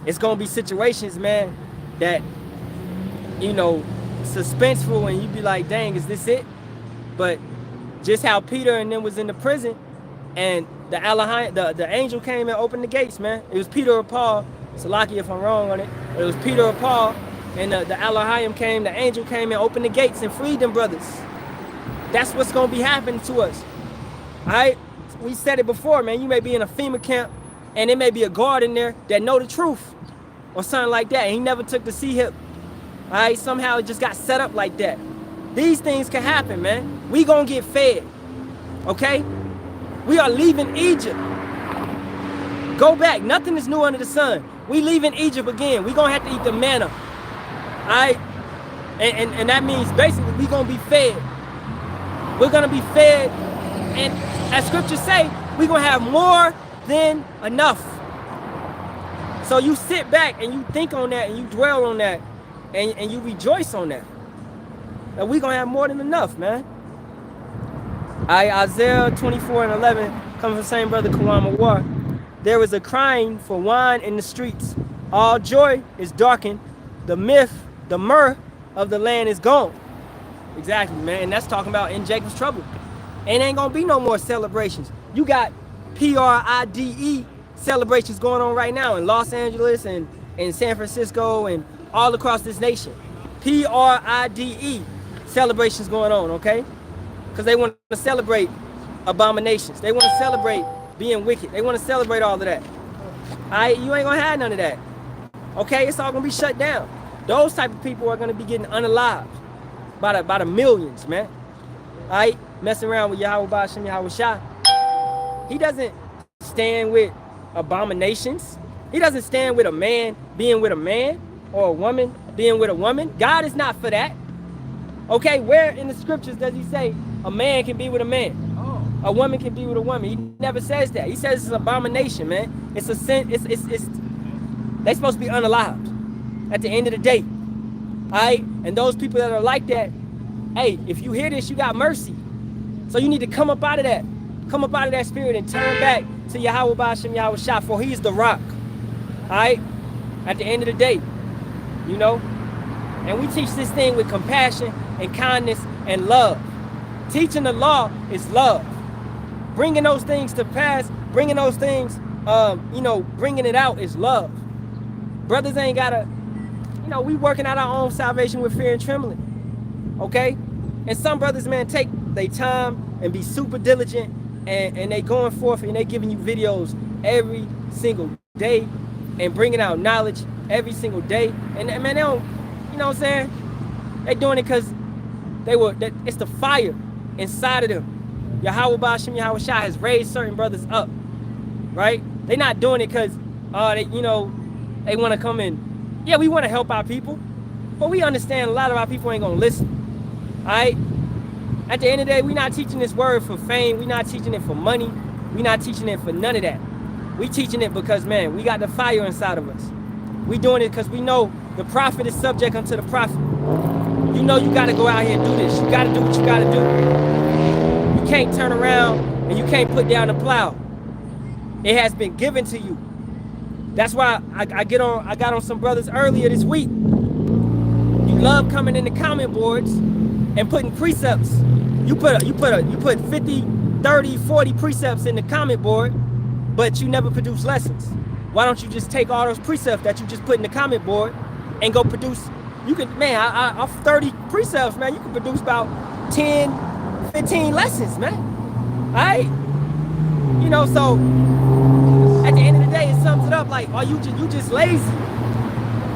It's going to be situations, man, that, suspenseful, and you be like, dang, is this it? But just how Peter and them was in the prison, and the Elohim, the angel came and opened the gates, man. It was Peter or Paul. Salaki if I'm wrong on it. But it was Peter or Paul, and the Halalyam came, the angel came and opened the gates and freed them brothers. That's what's gonna be happening to us. All right? We said it before, man. You may be in a FEMA camp, and there may be a guard in there that know the truth, or something like that. And he never took the C-hip. All right? Somehow it just got set up like that. These things can happen, man. We gonna get fed. Okay? We are leaving Egypt. Go back. Nothing is new under the sun. We leaving Egypt again. We gonna have to eat the manna. All right? And that means basically we gonna be fed. We're gonna be fed, and as scriptures say, we're gonna have more than enough. So you sit back and you think on that and you dwell on that and you rejoice on that. That we're gonna have more than enough, man. Isaiah 24:11, coming from the same brother Kawama War. There is a crying for wine in the streets. All joy is darkened. The myrrh of the land is gone. Exactly, man. And that's talking about in Jacob's trouble. And ain't gonna be no more celebrations. You got PRIDE celebrations going on right now in Los Angeles and in San Francisco and all across this nation. PRIDE celebrations going on, okay? Because they want to celebrate abominations. They want to celebrate being wicked. They want to celebrate all of that. All right, you ain't gonna have none of that. Okay, it's all gonna be shut down. Those type of people are gonna be getting unalived by the millions, man. All right, messing around with Yahawah, Bahasham, Yahawashi. He doesn't stand with abominations. He doesn't stand with a man being with a man or a woman being with a woman. God is not for that. Okay, where in the scriptures does he say a man can be with a man? A woman can be with a woman. He never says that. He says it's an abomination, man. It's a sin. They're supposed to be unalived at the end of the day. All right? And those people that are like that, hey, if you hear this, you got mercy. So you need to come up out of that. Come up out of that spirit and turn back to Yahawah, Bahasham, Yahawashi, for he is the rock. All right? At the end of the day, you know? And we teach this thing with compassion and kindness and love. Teaching the law is love. Bringing those things to pass, bringing those things, bringing it out is love. Brothers ain't gotta, we working out our own salvation with fear and trembling, okay? And some brothers, man, take their time and be super diligent, and they going forth and they giving you videos every single day and bringing out knowledge every single day. And man, they don't, you know what I'm saying? They doing it because it's the fire inside of them. Yahawah, Bahasham, Yahawashi has raised certain brothers up, right? They're not doing it because, they want to come in. Yeah, we want to help our people, but we understand a lot of our people ain't going to listen, all right? At the end of the day, we're not teaching this word for fame. We're not teaching it for money. We're not teaching it for none of that. We teaching it because, man, we got the fire inside of us. We doing it because we know the prophet is subject unto the prophet. You know you got to go out here and do this. You got to do what you got to do. You can't turn around and you can't put down the plow. It has been given to you. That's why I got on some brothers earlier this week. You love coming in the comment boards and putting precepts. You put 50, 30, 40 precepts in the comment board, but you never produce lessons. Why don't you just take all those precepts that you just put in the comment board and go produce? You can, man, off 30 precepts, man, you can produce about 10, 15 lessons, man. All right? So at the end of the day, it sums it up like, oh, you just lazy,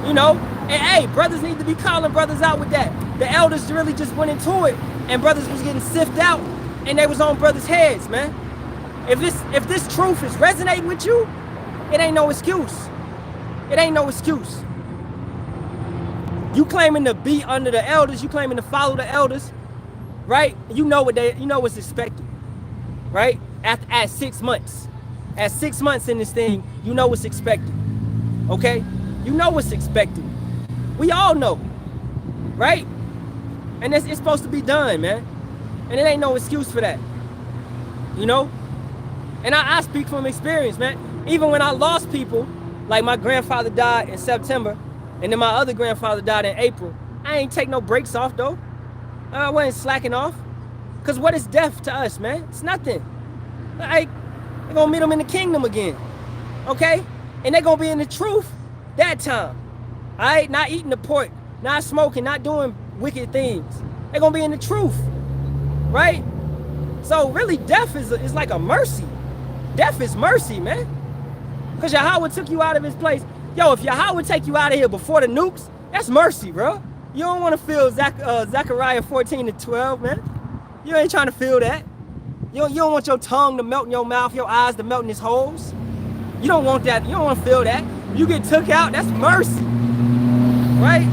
And hey, brothers need to be calling brothers out with that. The elders really just went into it, and brothers was getting sifted out, and they was on brothers' heads, man. If this truth is resonating with you, it ain't no excuse. It ain't no excuse. You claiming to be under the elders, you claiming to follow the elders, right? You know what's expected, right? At 6 months. At 6 months in this thing, you know what's expected. Okay? You know what's expected. We all know. Right? And it's supposed to be done, man. And it ain't no excuse for that. And I speak from experience, man. Even when I lost people, like my grandfather died in September, and then my other grandfather died in April, I ain't take no breaks off, though. I wasn't slacking off. Because what is death to us, man? It's nothing. Like, They're going to meet them in the kingdom again. Okay? And they're going to be in the truth that time. All right? Not eating the pork, not smoking, not doing wicked things. They're going to be in the truth. Right? So really, death is like a mercy. Death is mercy, man. Because Yahawah took you out of his place. Yo, if Yahawah take you out of here before the nukes, that's mercy, bro. You don't want to feel Zechariah 14:12, man. You ain't trying to feel that. You don't want your tongue to melt in your mouth, your eyes to melt in his holes. You don't want that. You don't want to feel that. You get took out, that's mercy. Right?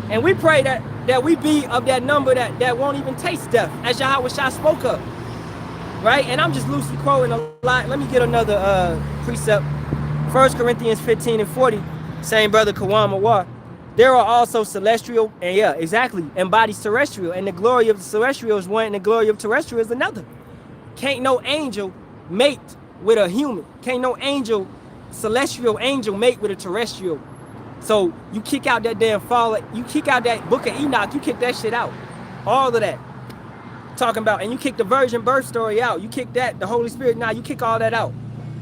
And we pray that we be of that number that won't even taste death, as Yahawashi spoke of. Right? And I'm just loosely quoting a lot. Let me get another precept. 1 Corinthians 15:40. Same brother Kawam Awar. There are also celestial, and yeah, exactly, embodies terrestrial. And the glory of the celestial is one, and the glory of terrestrial is another. Can't no angel mate with a human. Can't no angel, celestial angel mate with a terrestrial. So you kick out that damn fall, you kick out that book of Enoch, you kick that shit out. All of that. Talking about, and you kick the virgin birth story out. You kick that, the Holy Spirit, now you kick all that out.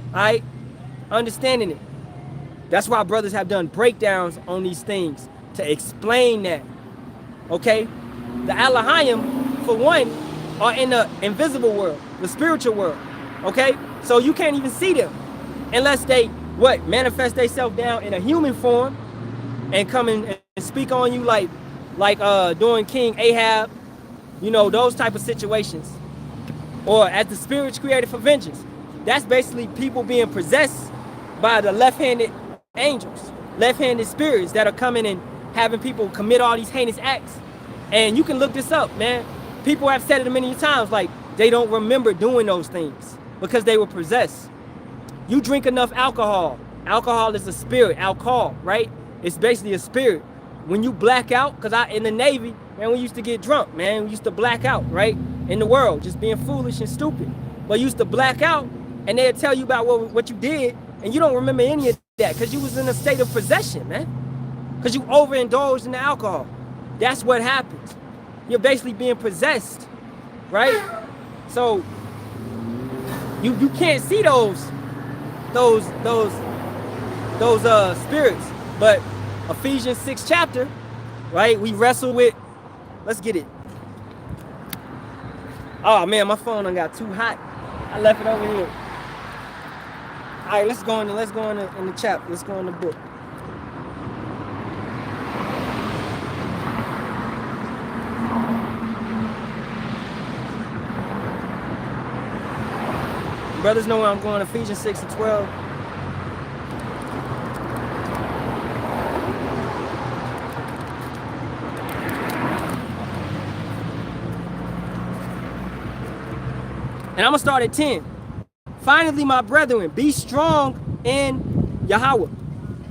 Alright? Understanding it. That's why brothers have done breakdowns on these things to explain that. Okay? The Halalyam, for one, are in the invisible world, the spiritual world. Okay? So you can't even see them unless they, what, manifest themselves down in a human form and come in and speak on you like doing King Ahab, you know, those type of situations. Or as the spirits created for vengeance. That's basically people being possessed by the left-handed angels, left-handed spirits that are coming and having people commit all these heinous acts. And you can look this up, man. People have said it many times, like they don't remember doing those things because they were possessed. You drink enough alcohol. Alcohol is a spirit, alcohol, right? It's basically a spirit. When you black out, because in the Navy, man, we used to get drunk, man. We used to black out, right? In the world, just being foolish and stupid. But you used to black out, and they'll tell you about what you did, and you don't remember any of that because you was in a state of possession, man. Because you overindulged in the alcohol. That's what happens. You're basically being possessed, right? So you can't see those spirits. But Ephesians 6 chapter, right? We wrestle with. Let's get it. Oh man, my phone done got too hot. I left it over here. All right, let's go in the chapter. Let's go in the book. Brothers know where I'm going. Ephesians 6:12. And I'm going to start at 10. Finally, my brethren, be strong in Yahawah,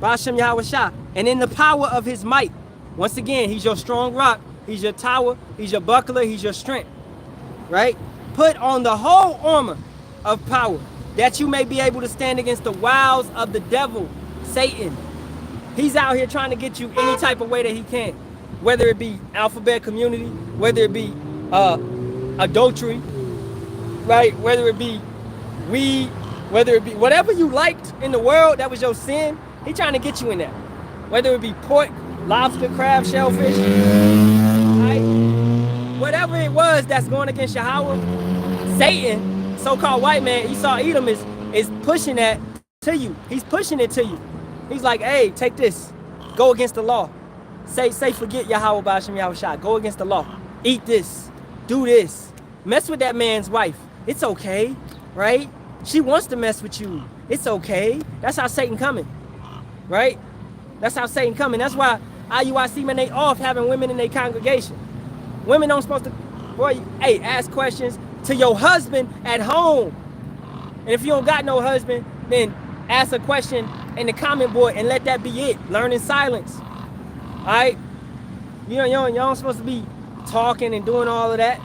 Bahasham Yahawashi, and in the power of his might. Once again, he's your strong rock. He's your tower. He's your buckler. He's your strength. Right? Put on the whole armor of power, that you may be able to stand against the wiles of the devil, Satan. He's out here trying to get you any type of way that he can. Whether it be alphabet community, whether it be adultery, right? Whether it be weed, whether it be whatever you liked in the world that was your sin, he trying to get you in that. Whether it be pork, lobster, crab, shellfish, right? Whatever it was that's going against Yahawah, Satan, so-called white man, Esau Edom is pushing that to you. He's pushing it to you. He's like, hey, take this. Go against the law. Say forget Yahawah Bahasham Yahawashi. Go against the law. Eat this. Do this. Mess with that man's wife. It's okay, right? She wants to mess with you. It's okay. That's how Satan coming, right? That's how Satan coming. That's why IUIC, man, they off having women in their congregation. Women don't supposed to, boy, hey, ask questions to your husband at home. And if you don't got no husband, then ask a question in the comment board and let that be it. Learn in silence. All right? You don't supposed to be talking and doing all of that.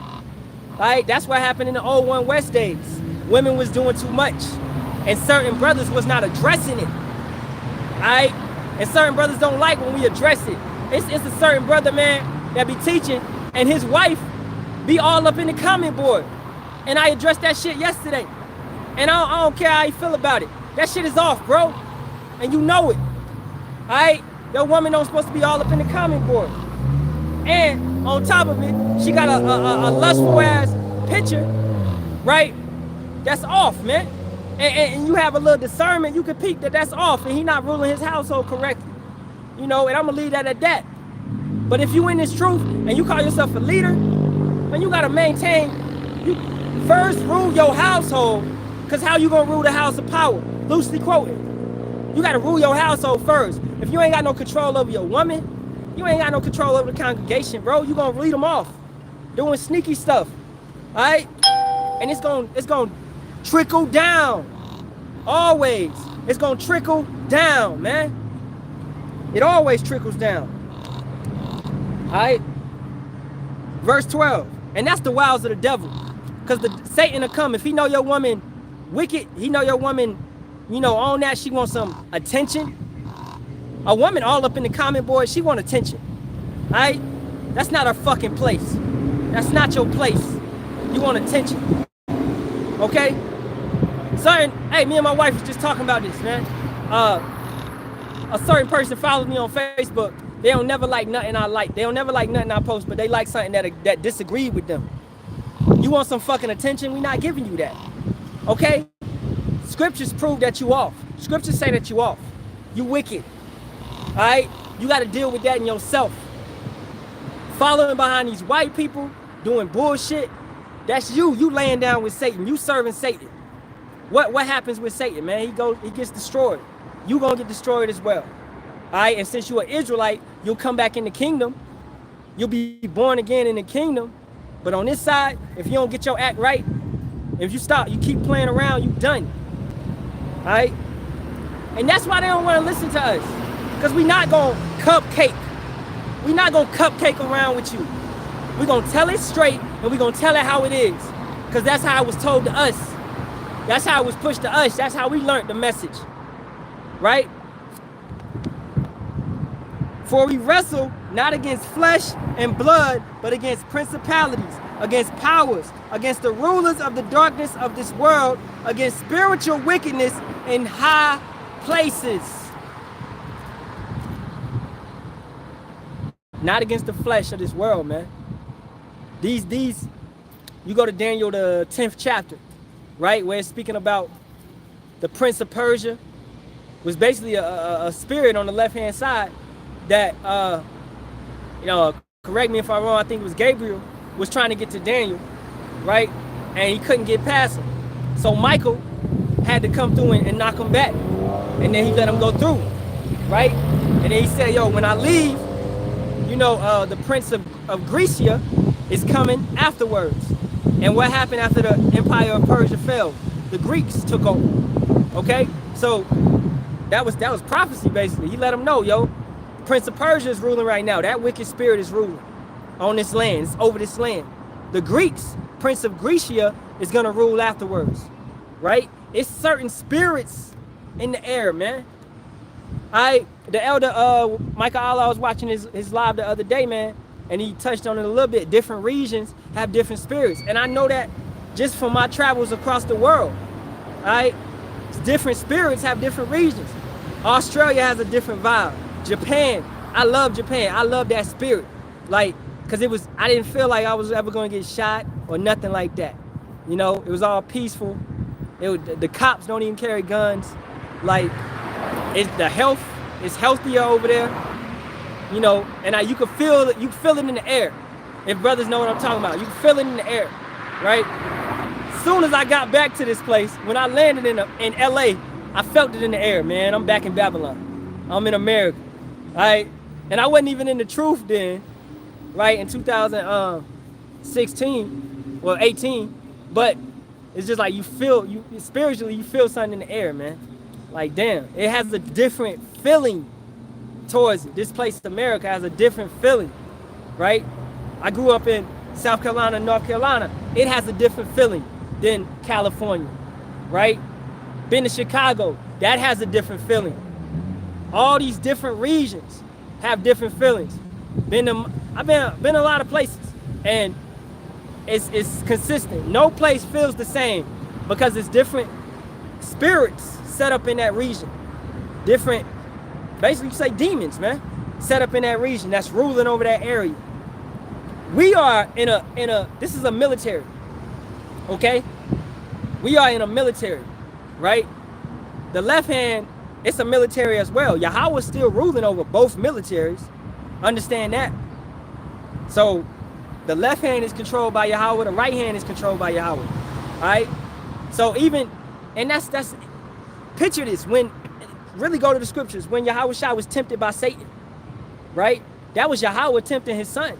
Right? That's what happened in the old One West days. Women was doing too much. And certain brothers was not addressing it. Right? And certain brothers don't like when we address it. It's a certain brother, man, that be teaching, and his wife be all up in the comment board. And I addressed that shit yesterday. And I don't care how you feel about it. That shit is off, bro. And you know it. Alright? Your woman don't supposed to be all up in the comment board. And on top of it, she got a lustful ass picture, right? That's off, man. And you have a little discernment, you can peek that that's off, and he not ruling his household correctly. You know, and I'm gonna leave that at that. But if you in this truth and you call yourself a leader, then you gotta maintain, you first rule your household, because how you gonna rule the house of power? Loosely quoted. You gotta rule your household first. If you ain't got no control over your woman, you ain't got no control over the congregation, bro. You gonna lead them off, doing sneaky stuff, all right? And it's gonna trickle down, always. It's gonna trickle down, man. It always trickles down, all right? Verse 12, and that's the wiles of the devil, because Satan will come. If he know your woman wicked, he know your woman, you know, on that, she wants some attention. A woman all up in the comment board, she want attention, all right? That's not her fucking place. That's not your place. You want attention, okay? Hey, me and my wife was just talking about this, man. A certain person follows me on Facebook. They don't never like nothing I like. They don't never like nothing I post, but they like something that disagreed with them. You want some fucking attention? We not giving you that, okay? Scriptures prove that you off. Scriptures say that you off. You wicked. All right, you got to deal with that in yourself. Following behind these white people, doing bullshit, that's you. You laying down with Satan. You serving Satan. What happens with Satan, man? He gets destroyed. You gonna get destroyed as well. All right, and since you're an Israelite, you'll come back in the kingdom. You'll be born again in the kingdom. But on this side, if you don't get your act right, if you keep playing around, you done. All right, and that's why they don't want to listen to us. Because we not going to cupcake. We not going to cupcake around with you. We're going to tell it straight, and we're going to tell it how it is. Because that's how it was told to us. That's how it was pushed to us. That's how we learned the message. Right? For we wrestle not against flesh and blood, but against principalities, against powers, against the rulers of the darkness of this world, against spiritual wickedness in high places. Not against the flesh of this world, man. These, you go to Daniel, the 10th chapter, right? Where it's speaking about the prince of Persia, was basically a spirit on the left-hand side that, you know, correct me if I'm wrong, I think it was Gabriel, was trying to get to Daniel, right? And he couldn't get past him. So Michael had to come through and knock him back. And then he let him go through, right? And then he said, yo, when I leave, you know, the prince of Grecia is coming afterwards. And what happened after the empire of Persia fell? The Greeks took over, okay? So that was prophecy, basically. He let them know, yo, Prince of Persia is ruling right now. That wicked spirit is ruling on this land. It's over this land. The Greeks, Prince of Grecia, is going to rule afterwards, right? It's certain spirits in the air, man. The elder Michael Allah was watching his live the other day, man, and he touched on it a little bit. Different regions have different spirits, and I know that just from my travels across the world. All right, different spirits have different regions. Australia has a different vibe. Japan, I love Japan. I love that spirit, like, cause I didn't feel like I was ever gonna get shot or nothing like that. You know, it was all peaceful. The cops don't even carry guns. Like, the health is healthier over there, you know, and you can feel it. You feel it in the air. If brothers know what I'm talking about, you can feel it in the air, right? As soon as I got back to this place, when I landed in LA, I felt it in the air, man. I'm back in Babylon. I'm in America, right? And I wasn't even in the truth then, right? In 2016, well, 18, but it's just like you spiritually, you feel something in the air, man. Like, damn, it has a different feeling towards it. This place, America, has a different feeling, right? I grew up in South Carolina, North Carolina. It has a different feeling than California, right? Been to Chicago, that has a different feeling. All these different regions have different feelings. I've been a lot of places, and it's consistent. No place feels the same because it's different spirits set up in that region. Different, basically you say demons, man, set up in that region that's ruling over that area. We are in a, this is a military, okay? We are in a military, right? The left hand, it's a military as well. Yahawah's still ruling over both militaries. Understand that. So the left hand is controlled by Yahawah, the right hand is controlled by Yahawah. All right? So even, and that's picture this, when, really go to the scriptures, when Yahawashi was tempted by Satan, right? That was Yahawah tempting his son.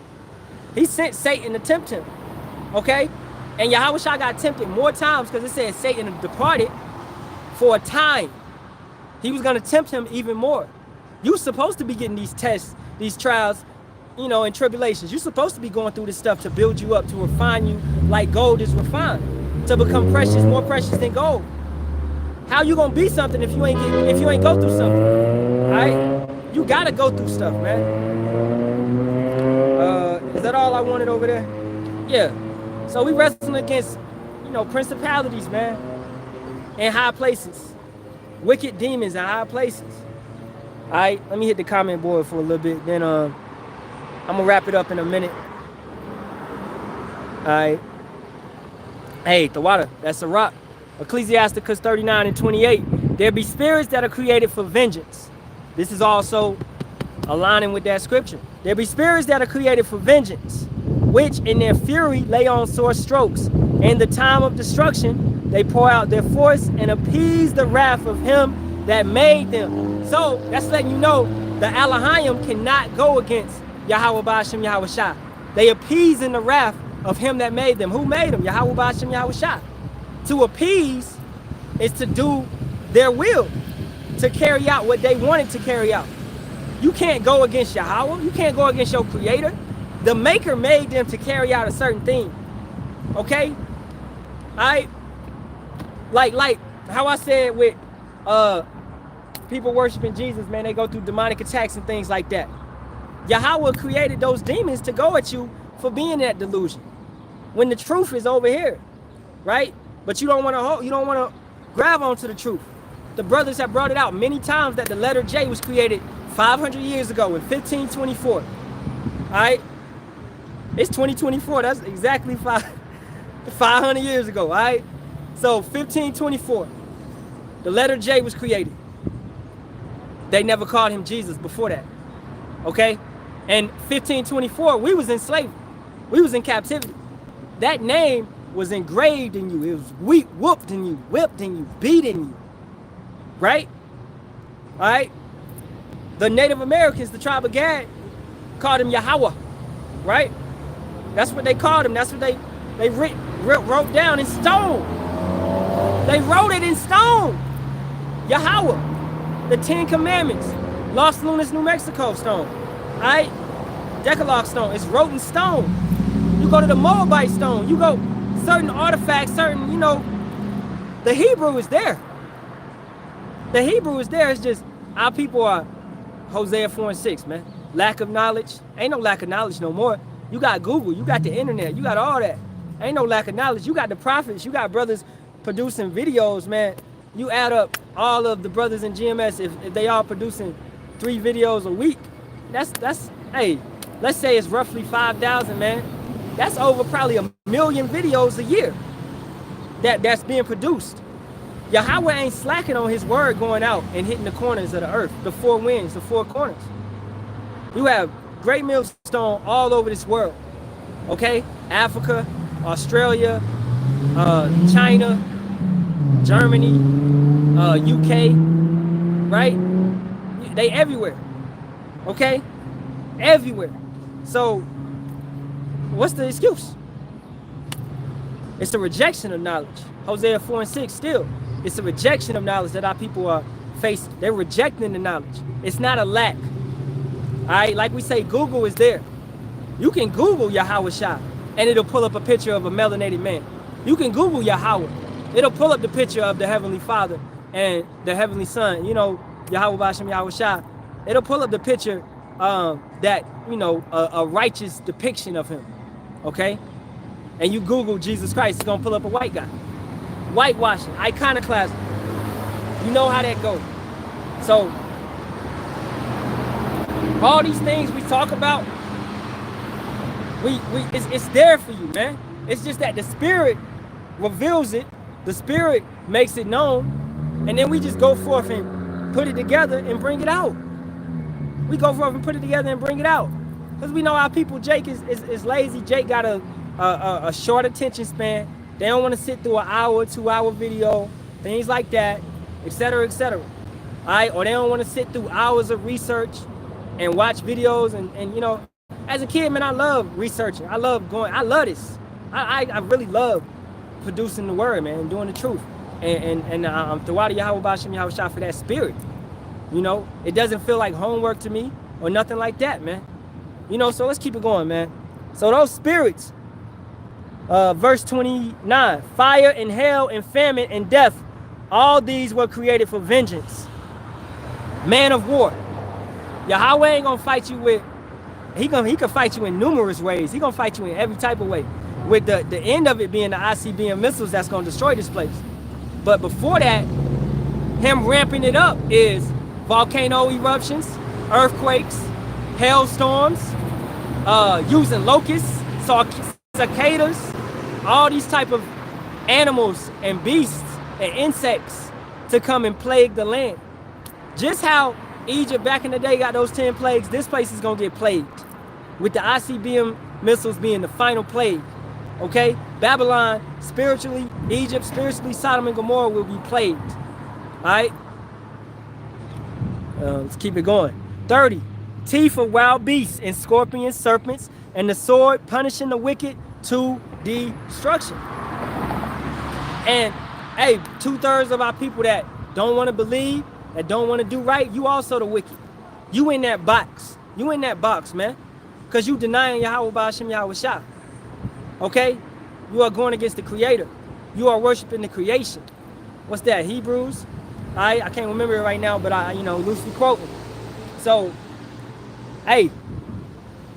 He sent Satan to tempt him, okay? And Yahawashi got tempted more times because it said Satan departed for a time. He was going to tempt him even more. You're supposed to be getting these tests, these trials, you know, and tribulations. You're supposed to be going through this stuff to build you up, to refine you like gold is refined, to become precious, more precious than gold. How you gonna be something if you ain't go through something? All right, you gotta go through stuff, man. Is that all I wanted over there? Yeah. So we wrestling against, you know, principalities, man, in high places, wicked demons in high places. All right, let me hit the comment board for a little bit, then I'm gonna wrap it up in a minute. All right. Hey, the water, that's a rock. Ecclesiasticus 39:28. There be spirits that are created for vengeance. This is also aligning with that scripture. There be spirits that are created for vengeance, which in their fury lay on sore strokes. In the time of destruction, they pour out their force and appease the wrath of him that made them. So that's letting you know the Halalyam cannot go against Yahawah, Bahasham, Yahawashi. They appease in the wrath of him that made them. Who made them? Yahawah, Bahasham, Yahawashi. To appease is to do their will, to carry out what they wanted to carry out. You can't go against Yahawah. You can't go against your creator. The maker made them to carry out a certain thing. Okay? Like how I said with people worshiping Jesus, man, they go through demonic attacks and things like that. Yahawah created those demons to go at you for being in that delusion, when the truth is over here, right? But you don't want to grab onto the truth. The brothers have brought it out many times that the letter J was created 500 years ago in 1524. All right, it's 2024. That's exactly 500 years ago. All right, so 1524, the letter J was created. They never called him Jesus before that. Okay, and 1524, we was in slavery. We was in captivity. That name was engraved in you. It was whooped in you, whipped in you, beat in you. Right? All right? The Native Americans, the tribe of Gad, called him Yahawah. Right? That's what they called him. That's what they wrote down in stone. They wrote it in stone. Yahawah. The 10 Commandments. Los Lunas, New Mexico stone. All right? Decalogue stone. It's wrote in stone. You go to the Moabite stone. You go certain artifacts, certain, you know, the Hebrew is there. The Hebrew is there. It's just our people are Hosea 4:6, man. Lack of knowledge. Ain't no lack of knowledge no more. You got Google. You got the internet. You got all that. Ain't no lack of knowledge. You got the prophets. You got brothers producing videos, man. You add up all of the brothers in GMS, if they all producing 3 videos a week, that's hey, let's say it's roughly 5,000, man. That's over probably 1 million videos a year that's being produced. Yahawah ain't slacking on his word going out and hitting the corners of the earth, the 4 winds, the 4 corners. You have great millstone all over this world, okay? Africa, Australia, China, Germany, UK, right? They everywhere, okay? Everywhere. So what's the excuse? It's a rejection of knowledge. Hosea 4:6 still. It's a rejection of knowledge that our people are facing. They're rejecting the knowledge. It's not a lack. All right, like we say, Google is there. You can Google Yahawashi and it'll pull up a picture of a melanated man. You can Google Yahawah. It'll pull up the picture of the Heavenly Father and the Heavenly Son. You know, Yahawah, Bahasham, Yahawashi. It'll pull up the picture that, you know, a righteous depiction of him. Okay? And you Google Jesus Christ, it's gonna pull up a white guy. Whitewashing, iconoclasm. You know how that goes. So all these things we talk about, it's there for you, man. It's just that the Spirit reveals it, the Spirit makes it known, and then we just go forth and put it together and bring it out. We go forth and put it together and bring it out. Because we know our people, Jake is lazy. Jake got a short attention span. They don't want to sit through an hour, 2 hour video, things like that, etc., etc. All right, or they don't want to sit through hours of research and watch videos and you know, as a kid, man, I love researching. I love this. I really love producing the word, man, and doing the truth. And throughout the Yahawah, Bahasham, Yahawashi for that spirit. You know, it doesn't feel like homework to me or nothing like that, man. You know, so let's keep it going, man. So those spirits, verse 29, fire and hell and famine and death, all these were created for vengeance. Man of war. Yahawah ain't gonna fight you with, he can fight you in numerous ways. He gonna fight you in every type of way. With the end of it being the ICBM missiles that's gonna destroy this place. But before that, him ramping it up is volcano eruptions, earthquakes, hailstorms, using locusts, cicadas, all these type of animals and beasts and insects to come and plague the land. Just how Egypt back in the day got those 10 plagues, this place is gonna get plagued. With the ICBM missiles being the final plague. Okay? Babylon, spiritually, Egypt, spiritually, Sodom and Gomorrah will be plagued. Alright? Let's keep it going. 30. Teeth of wild beasts and scorpions, serpents, and the sword punishing the wicked to destruction. And hey, 2/3 of our people that don't want to believe, that don't want to do right, you also the wicked. You in that box. You in that box, man. Because you denying Yahawah, Bahasham, Yahawashi. Okay? You are going against the Creator. You are worshiping the creation. What's that? Hebrews? I can't remember it right now, but I loosely quoting. So, hey,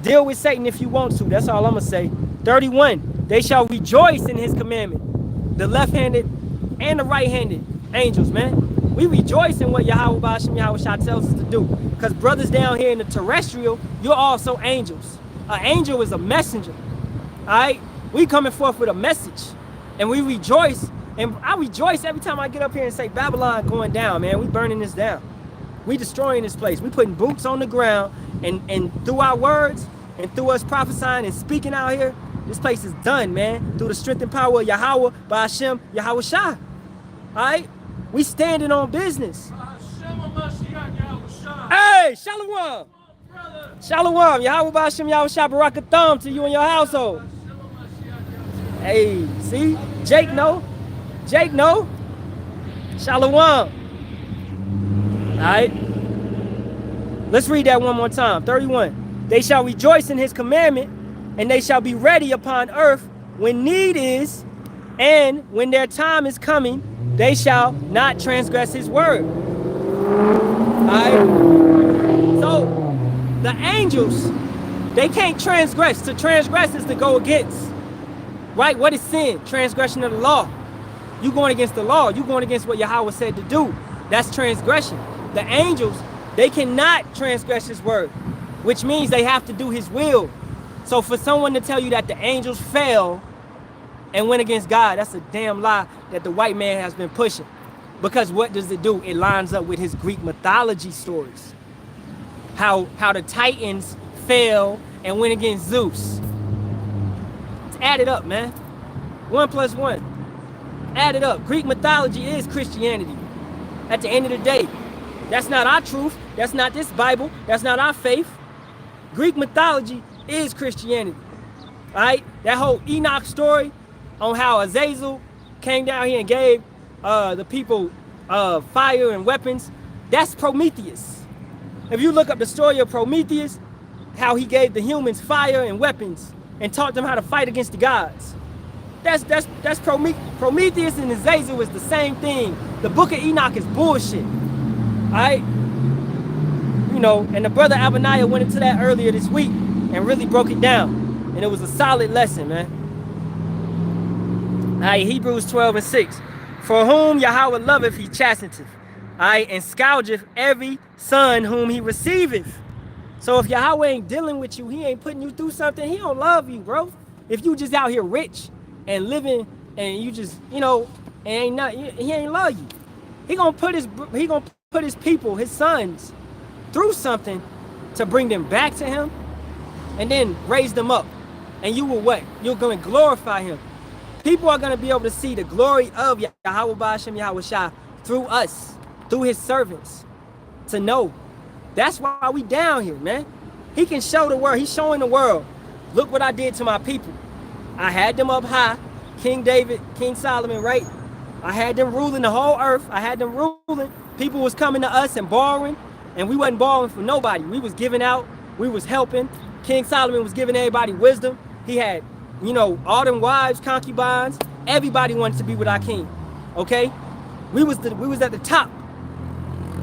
deal with Satan if you want to. That's all I'm going to say. 31, they shall rejoice in his commandment. The left-handed and the right-handed angels, man. We rejoice in what Yahawah, Bahasham, Yahawashi tells us to do. Because brothers down here in the terrestrial, you're also angels. An angel is a messenger. All right? We coming forth with a message. And we rejoice. And I rejoice every time I get up here and say Babylon going down, man. We burning this down. We destroying this place. We putting boots on the ground. And through our words and through us prophesying and speaking out here, this place is done, man. Through the strength and power of Yahawah, Bahasham, Yahawashi. All right? We standing on business. Hey, Shalom. Shalom. Yahawah, Bahasham, Yahawashi, Barakatham to you and your household. Hey, see? Jake know. Jake know. Shalom. All right. Let's read that one more time. 31. They shall rejoice in his commandment, and they shall be ready upon earth when need is, and when their time is coming, they shall not transgress his word. All right. So the angels, they can't transgress. To transgress is to go against. Right? What is sin? Transgression of the law. You going against the law. You going against what Yahawah said to do. That's transgression. The angels, they cannot transgress his word, which means they have to do his will. So for someone to tell you that the angels fell and went against God, that's a damn lie that the white man has been pushing. Because what does it do? It lines up with his Greek mythology stories. How the Titans fell and went against Zeus. Let's add it up, man. 1 + 1. Add it up. Greek mythology is Christianity. At the end of the day, that's not our truth. That's not this Bible. That's not our faith. Greek mythology is Christianity. All right? That whole Enoch story on how Azazel came down here and gave the people fire and weapons, that's Prometheus. If you look up the story of Prometheus, how he gave the humans fire and weapons and taught them how to fight against the gods. That's Prometheus and Azazel is the same thing. The book of Enoch is bullshit. Alright? You know, and the brother Abaniah went into that earlier this week and really broke it down. And it was a solid lesson, man. Alright, Hebrews 12:6. For whom Yahawah loveth, he chasteneth, And scourgeth every son whom he receiveth. So if Yahweh ain't dealing with you, he ain't putting you through something, he don't love you, bro. If you just out here rich and living and you just, and ain't not, he ain't love you. He gonna put his people, his sons, through something to bring them back to him and then raise them up. And you will what? You're gonna glorify him. People are gonna be able to see the glory of Yahawah, Bahasham, Yahawashi through us, through his servants, to know. That's why we down here, man. He can show the world. He's showing the world. Look what I did to my people. I had them up high. King David, King Solomon, right? I had them ruling the whole earth. I had them ruling. People was coming to us and borrowing. And we wasn't borrowing from nobody. We was giving out. We was helping. King Solomon was giving everybody wisdom. He had, all them wives, concubines. Everybody wanted to be with our king. Okay? We was at the top.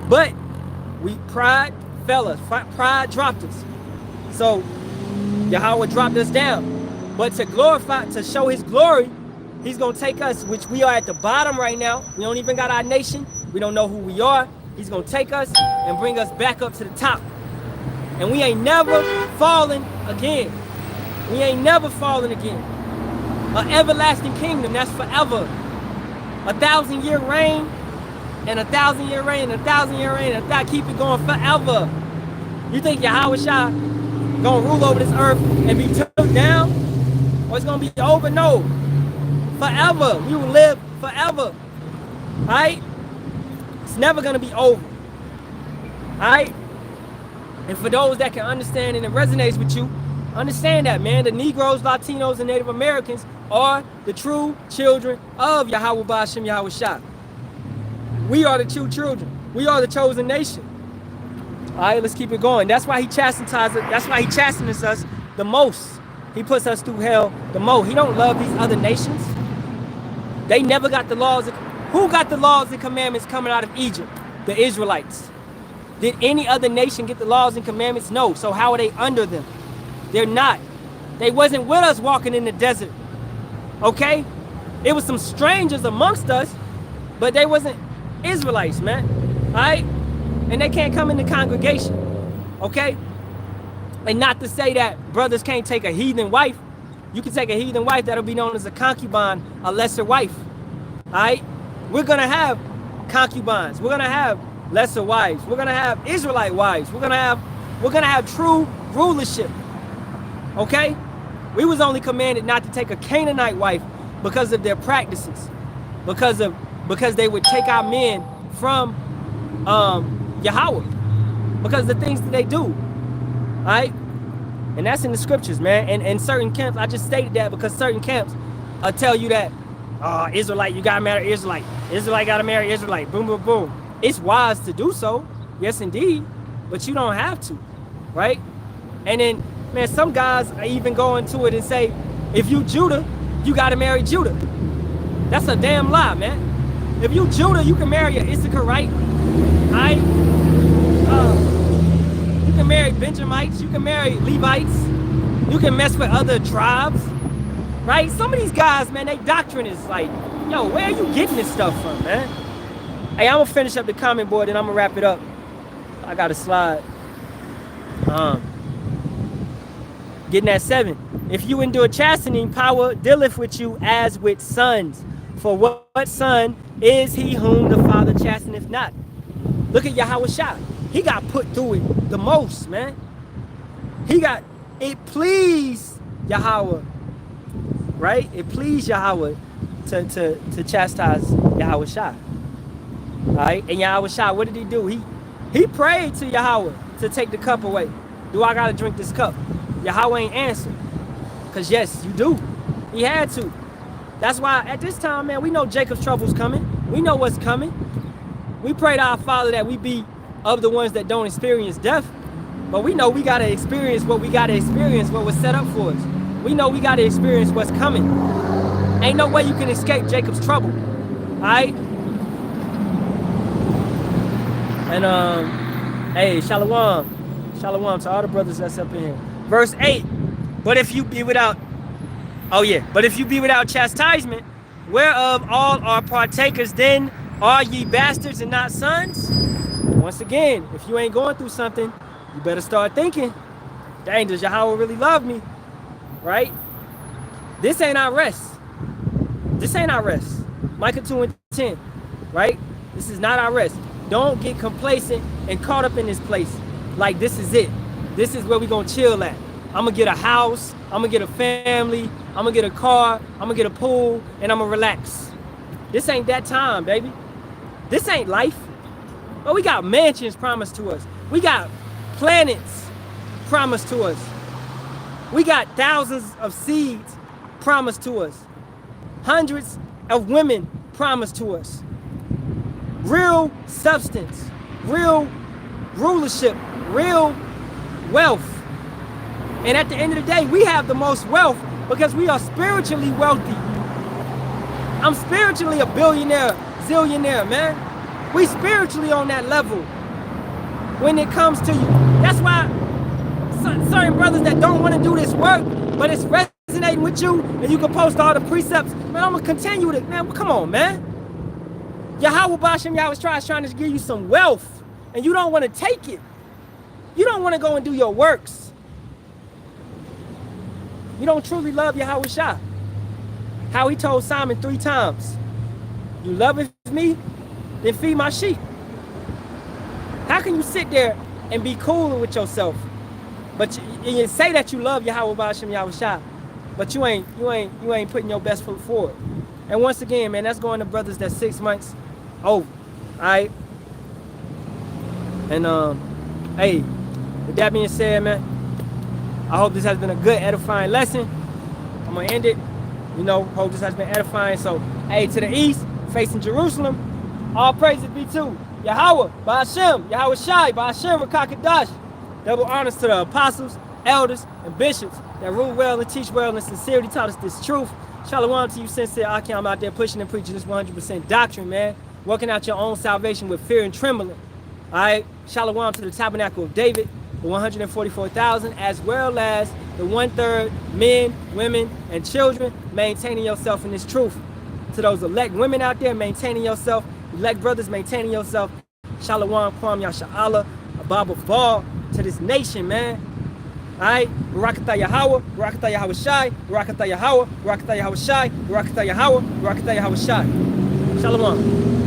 But pride fell us. Pride dropped us. So Yahawah dropped us down. But to glorify, to show his glory, he's gonna take us, which we are at the bottom right now. We don't even got our nation. We don't know who we are. He's gonna take us and bring us back up to the top. And we ain't never falling again. We ain't never falling again. An everlasting kingdom, that's forever. 1,000-year reign, and 1,000-year reign, and 1,000-year reign, and keep it going forever. You think Yahawashi gonna rule over this earth and be took down? Or it's gonna be over? No. Forever. We will live forever. Alright? It's never gonna be over. Alright? And for those that can understand and it resonates with you, understand that, man. The Negroes, Latinos, and Native Americans are the true children of Yahawah, Bahasham, Yahawashi. We are the true children. We are the chosen nation. All right, let's keep it going. That's why he chastises. That's why he chastens us the most. He puts us through hell the most. He don't love these other nations. They never got the laws. Who got the laws and commandments coming out of Egypt? The Israelites. Did any other nation get the laws and commandments? No. So how are they under them? They're not. They wasn't with us walking in the desert. Okay? It was some strangers amongst us, but they wasn't Israelites, man. All right? And they can't come in the congregation. Okay? And not to say that brothers can't take a heathen wife. You can take a heathen wife that'll be known as a concubine, a lesser wife. All right? We're going to have concubines. We're going to have lesser wives. We're going to have Israelite wives. We're going to have true rulership. Okay? We was only commanded not to take a Canaanite wife because of their practices. Because they would take our men from Yahawah. Because of the things that they do. Alright? And that's in the scriptures, man. And certain camps, I just stated that because certain camps tell you that, Israelite, you gotta marry Israelite. Israelite gotta marry Israelite. Boom, boom, boom. It's wise to do so. Yes, indeed. But you don't have to. Right? And then, man, some guys even go into it and say, if you Judah, you gotta marry Judah. That's a damn lie, man. If you Judah, you can marry an Issacharite. Right? You can marry Benjamites. You can marry Levites. You can mess with other tribes. Right? Some of these guys, man, their doctrine is like, yo, where are you getting this stuff from, man? Hey, I'm gonna finish up the comment board and I'm gonna wrap it up. I got a slide. Getting at 7. If you endure chastening, power dealeth with you as with sons. For what son is he whom the Father chasteneth not? Look at Yahawashi. He got put through it the most, man. It pleased Yahawah, right? It pleased Yahawah to chastise Yahawashi. All right? And Yahawashi, what did he do? He prayed to Yahawah to take the cup away. Do I got to drink this cup? Yahawah ain't answered. Because yes, you do. He had to. That's why at this time, man, we know Jacob's trouble's coming. We know what's coming. We pray to our Father that we be of the ones that don't experience death. But we know we got to experience what we got to experience, what was set up for us. We know we got to experience what's coming. Ain't no way you can escape Jacob's trouble. All right? And, hey, shalom. Shalom to all the brothers that's up in here. Verse 8. But if you be without chastisement, whereof all are partakers, then Are ye bastards and not sons? Once again, if you ain't going through something, you better start thinking, dang, does Yahawah really love me? Right? This ain't our rest. This ain't our rest. Micah 2:10, right? This is not our rest. Don't get complacent and caught up in this place. Like this is it. This is where we gonna chill at. I'm gonna get a house, I'm gonna get a family, I'm gonna get a car, I'm gonna get a pool, and I'm gonna relax. This ain't that time, baby. This ain't life. But we got mansions promised to us. We got planets promised to us. We got thousands of seeds promised to us. Hundreds of women promised to us. Real substance, real rulership, real wealth. And at the end of the day, we have the most wealth because we are spiritually wealthy. I'm spiritually a billionaire, zillionaire, man. We spiritually on that level when it comes to you. That's why certain brothers that don't want to do this work, but it's resonating with you, and you can post all the precepts, man, I'm going to continue to, man, come on, man. Yahawah, Bahasham, Yahawashi is trying to give you some wealth, and you don't want to take it. You don't want to go and do your works. You don't truly love Yahawashi. How he told Simon 3 times, you loveth me, then feed my sheep. How can you sit there and be cool with yourself, but you say that you love Yahawah, Bahasham, Yahawashi, but you ain't putting your best foot forward? And once again, man, that's going to brothers that's 6 months old. Alright? And hey, with that being said, man, I hope this has been a good edifying lesson. I'm gonna end it. You know, hope this has been edifying. So, hey, to the east, facing Jerusalem, all praises be to Yahawah, Bahasham, Yahawashi, Bahasham, Rakakadash. Double honors to the apostles, elders, and bishops that rule well and teach well and sincerity taught us this truth. Shalom to you, sincere Akim. I'm out there pushing and preaching this 100% doctrine, man. Working out your own salvation with fear and trembling. All right, shalom to the tabernacle of David, the 144,000, as well as the 1/3 men, women, and children, maintaining yourself in this truth. To those elect women out there, maintaining yourself, elect brothers, maintaining yourself. Shalom, Kwam, Yasha'Allah, Abab of Baal, to this nation, man. All right, Barakatah Yahawah, Barakatah Yahawashi, Barakatah Yahawah, Barakatah Yahawashi, Barakatah Yahawah, Barakatah Yahawashi. Shalom.